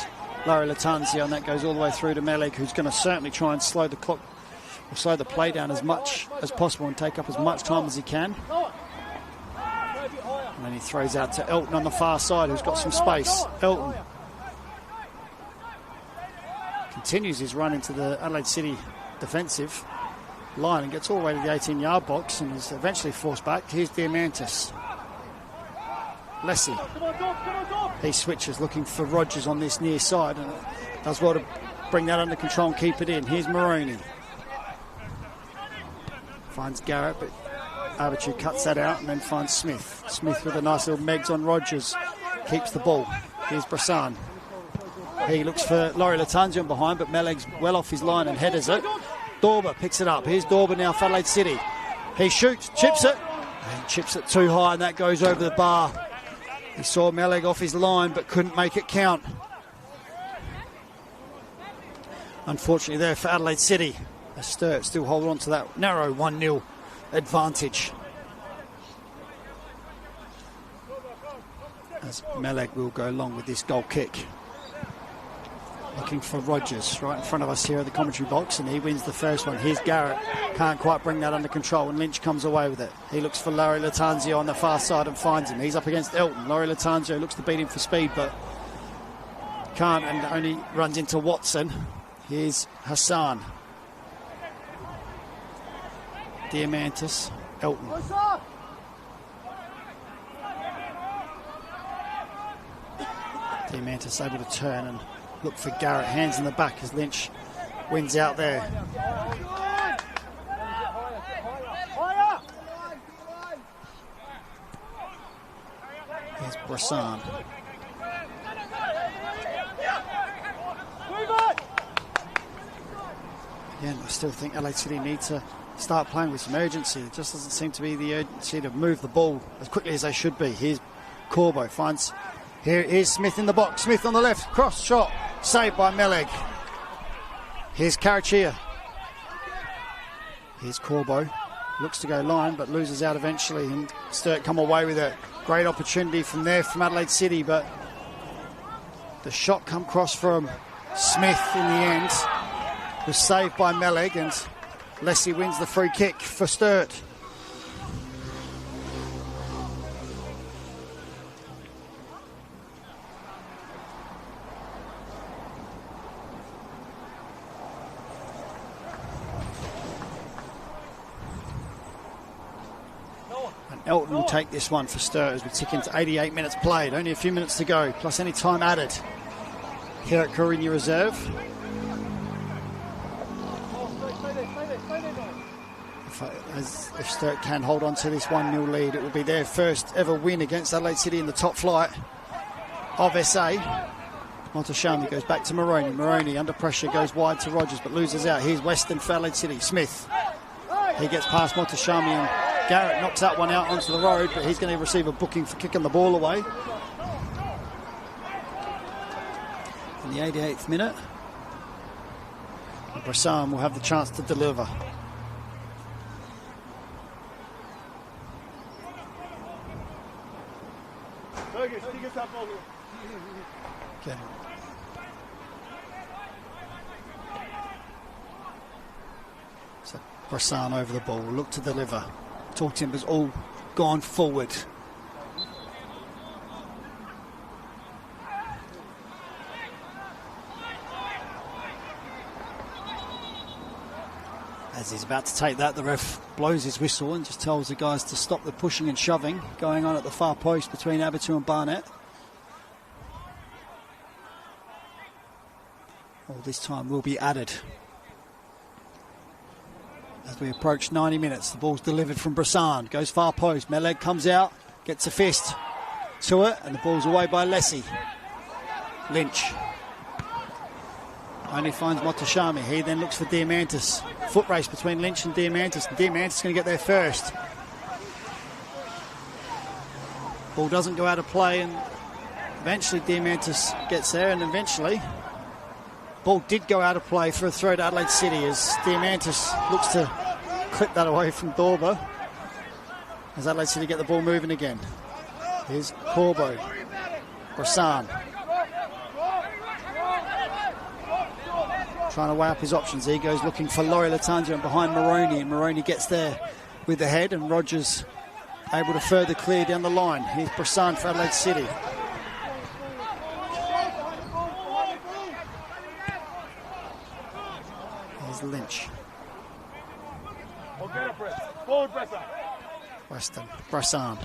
S7: Larry Latanzio, and that goes all the way through to Meleg, who's going to certainly try and slow the clock, or slow the play down as much as possible and take up as much time as he can. And then he throws out to Elton on the far side, who's got some space. Elton continues his run into the Adelaide City defensive line and gets all the way to the 18-yard box and is eventually forced back. Here's Diamantis. Lessie. He switches, looking for Rogers on this near side, and does well to bring that under control and keep it in. Here's Maroney. Finds Garrett, but Abatu cuts that out and then finds Smith. Smith with a nice little Megs on Rogers. Keeps the ball. Here's Brassan. He looks for Laurie Latanzian behind, but Meleg's well off his line and headers it. Dorber picks it up. Here's Dorber now for Adelaide City. He shoots, chips it, and chips it too high, and that goes over the bar. He saw Meleg off his line, but couldn't make it count. Unfortunately there for Adelaide City. Sturt still hold on to that narrow 1-0 advantage. As Meleg will go along with this goal kick. Looking for Rogers right in front of us here at the commentary box, and he wins the first one. Here's Garrett. Can't quite bring that under control, and Lynch comes away with it. He looks for Larry Latanzio on the far side and finds him. He's up against Elton. Larry Latanzio looks to beat him for speed, but can't, and only runs into Watson. Here's Hassan. Diamantis. Elton. Diamantis able to turn and look for Garrett. Hands in the back as Lynch wins out there. Here's Brassan. Again, I still think LA City need to start playing with some urgency. It just doesn't seem to be the urgency to move the ball as quickly as they should be. Here's Corbo, finds... Here's Smith in the box. Smith on the left. Cross shot. Saved by Meleg. Here's Karachia. Here's Corbo. Looks to go line, but loses out eventually. And Sturt come away with a great opportunity from there from Adelaide City. But the shot come across from Smith in the end was saved by Meleg. And Leslie wins the free kick for Sturt. Elton will take this one for Sturt as we tick into 88 minutes played. Only a few minutes to go, plus any time added here at Carina Reserve. If Sturt can hold on to this 1-0 lead, it will be their first ever win against Adelaide City in the top flight of SA. Montashami goes back to Maroney. Maroney under pressure goes wide to Rogers but loses out. Here's Weston for Adelaide City. Smith. He gets past Montashami and Garrett knocks that one out onto the road, but he's going to receive a booking for kicking the ball away. In the 88th minute, Brassan will have the chance to deliver. Okay. So Brassan over the ball, will look to deliver. Talk Timbers all gone forward. As he's about to take that, the ref blows his whistle and just tells the guys to stop the pushing and shoving going on at the far post between Abatu and Barnett. All this time will be added. As we approach 90 minutes, the ball's delivered from Brissan. Goes far post. Meleg comes out, gets a fist to it, and the ball's away by Lessie. Lynch. Only finds Motoshami. He then looks for Diamantis. Foot race between Lynch and Diamantis. And Diamantis is going to get there first. Ball doesn't go out of play, and eventually Diamantis gets there, and eventually ball did go out of play for a throw to Adelaide City as Diamantis looks to clip that away from Dorber. As Adelaide City get the ball moving again. Here's Corbo. Brissan. Trying to weigh up his options. He goes looking for Laurie Latanzio and behind Moroney. And Moroney gets there with the head, and Rogers able to further clear down the line. Here's Brissan for Adelaide City. Here's Lynch. Weston. Brissan.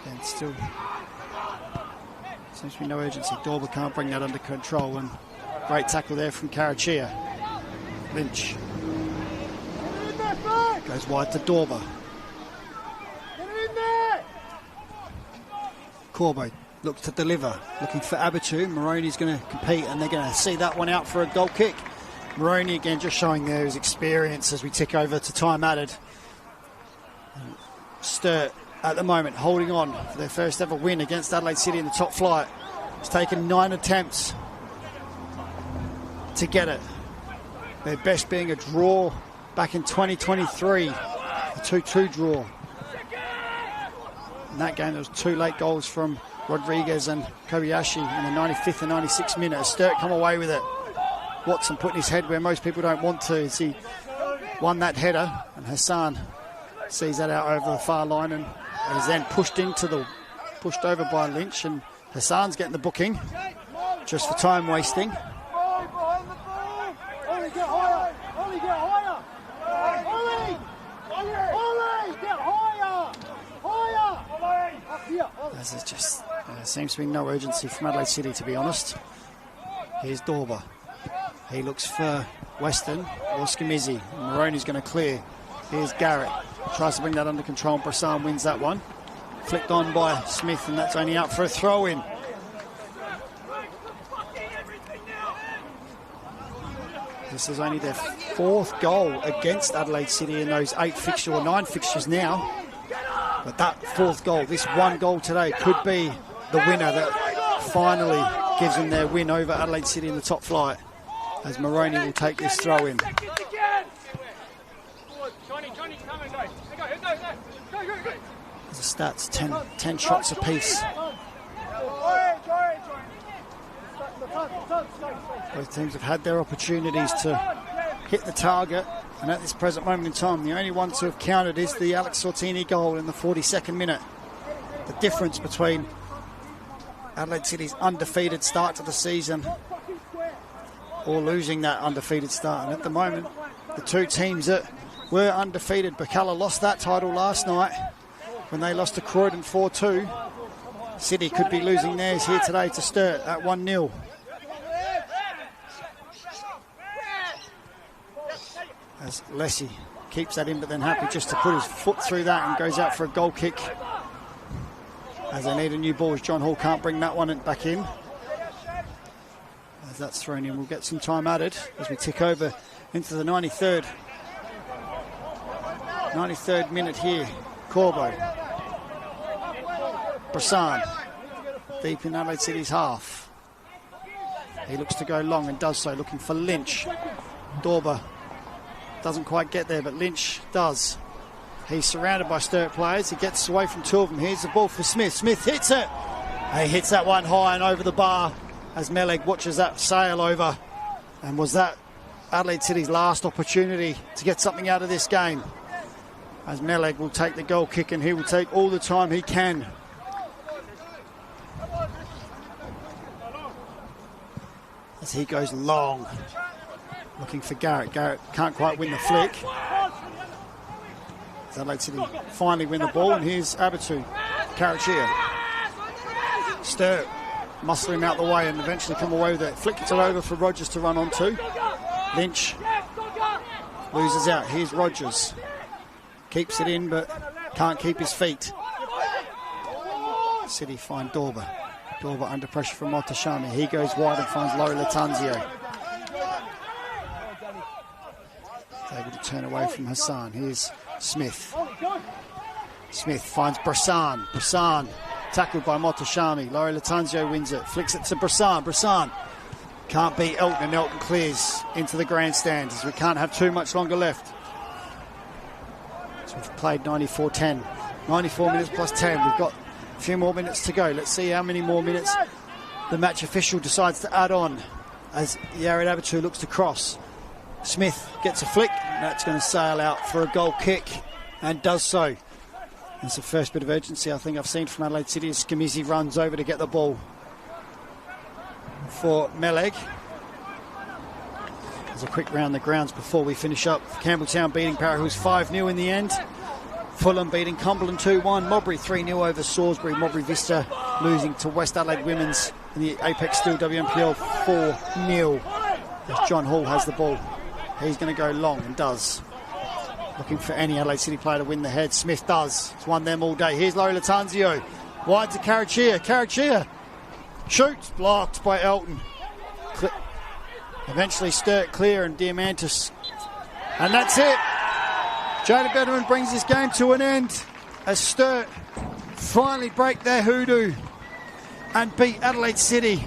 S7: Again, still seems to be no urgency. Dorber can't bring that under control, and great tackle there from Karachia. Lynch. Goes wide to Dorber. Corbo looks to deliver, looking for Abatu. Moroney's going to compete, and they're going to see that one out for a goal kick. Moroney again just showing there his experience as we tick over to time added. Sturt at the moment holding on for their first ever win against Adelaide City in the top flight. It's taken 9 attempts to get it. Their best being a draw back in 2023, a 2-2 draw. In that game, there was 2 late goals from Rodriguez and Kobayashi in the 95th and 96th minute. Sturt come away with it. Watson putting his head where most people don't want to as he won that header, and Hassan sees that out over the far line and is then pushed over by Lynch, and Hassan's getting the booking just for time wasting. There's just seems to be no urgency from Adelaide City, to be honest. Here's Dorber. He looks for Weston or Scamizzi. Moroney's going to clear. Here's Garrett. Tries to bring that under control, and Brissan wins that one. Flicked on by Smith, and that's only out for a throw-in. This is only their 4th goal against Adelaide City in those 9 fixtures now. But that 4th goal, this one goal today, could be the winner that finally gives them their win over Adelaide City in the top flight, as Moroney will take this throw in. As the stats, 10 shots apiece. Both teams have had their opportunities to hit the target, and at this present moment in time, the only one to have counted is the Alex Sortini goal in the 42nd minute. The difference between Adelaide City's undefeated start to the season or losing that undefeated start. And at the moment, the 2 teams that were undefeated, Bacala lost that title last night when they lost to Croydon 4-2. City could be losing theirs here today to Sturt at 1-0. As Lessie keeps that in, but then happy just to put his foot through that and goes out for a goal kick. As they need a new ball, as John Hall can't bring that one back in. As that's thrown in, we'll get some time added as we tick over into the 93rd minute here. Corbo. Brissan. Deep in Adelaide City's half. He looks to go long and does so, looking for Lynch. Dorber doesn't quite get there, but Lynch does. He's surrounded by Sturt players. He gets away from 2 of them. Here's the ball for Smith. Smith hits it. He hits that one high and over the bar as Meleg watches that sail over. And was that Adelaide City's last opportunity to get something out of this game? As Meleg will take the goal kick, and he will take all the time he can. As he goes long, looking for Garrett. Garrett can't quite win the flick. Adelaide City finally win the ball, and here's Abatu. Karachia. Sturt muscle him out the way and eventually come away with it. Flick it over for Rogers to run onto. Lynch loses out. Here's Rogers. Keeps it in, but can't keep his feet. City find Dorber. Dorber under pressure from Montashami. He goes wide and finds Laurie Latanzio. Able to turn away from Hassan. Here's Smith. Smith finds Brissan. Brissan tackled by Montashami. Laurie Latanzio wins it. Flicks it to Brissan. Brissan can't beat Elton, and Elton clears into the grandstand as we can't have too much longer left. So we've played 94-10. 94 minutes plus 10. We've got a few more minutes to go. Let's see how many more minutes the match official decides to add on as Yared Abatu looks to cross. Smith gets a flick, and that's going to sail out for a goal kick, and does so. That's the first bit of urgency I think I've seen from Adelaide City as Skamizi runs over to get the ball for Meleg. There's a quick round the grounds before we finish up. Campbelltown beating Parahoos 5-0 in the end. Fulham beating Cumberland 2-1. Modbury 3-0 over Salisbury. Modbury Vista losing to West Adelaide Women's in the Apex Steel WNPL 4-0. As John Hall has the ball. He's going to go long and does. Looking for any Adelaide City player to win the head. Smith does. It's won them all day. Here's Laurie Latanzio. Wide to Karachia. Karachia shoots. Blocked by Elton. Eventually Sturt clear and Diamantis. And that's it. Jada Betterman brings this game to an end as Sturt finally break their hoodoo and beat Adelaide City.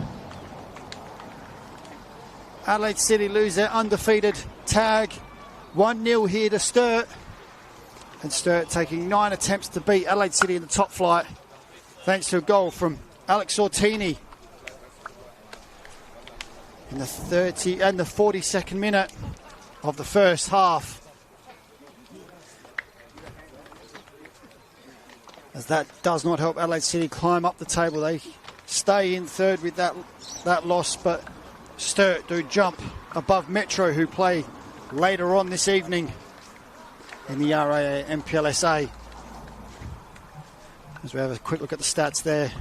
S7: Adelaide City lose their undefeated tag. 1-0 here to Sturt. And Sturt taking 9 attempts to beat Adelaide City in the top flight. Thanks to a goal from Alex Sortini in the 42nd minute of the first half. As that does not help Adelaide City climb up the table. They stay in third with that loss, but Sturt do jump above Metro, who play later on this evening in the RAA NPLSA. As we have a quick look at the stats there.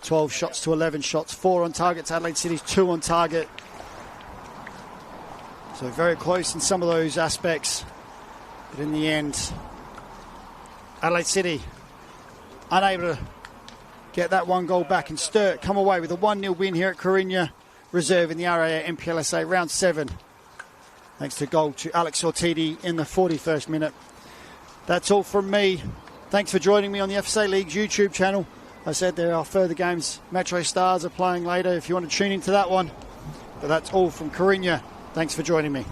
S7: 12 shots to 11 shots, 4 on target to Adelaide City's 2 on target. So very close in some of those aspects. But in the end, Adelaide City unable to get that one goal back, and Sturt come away with a 1-0 win here at Carinya Reserve in the RAA NPLSA round 7. Thanks to a goal to Alex Sortini in the 41st minute. That's all from me. Thanks for joining me on the FSA League's YouTube channel. I said there are further games. Metro Stars are playing later if you want to tune into that one. But that's all from Carinya. Thanks for joining me.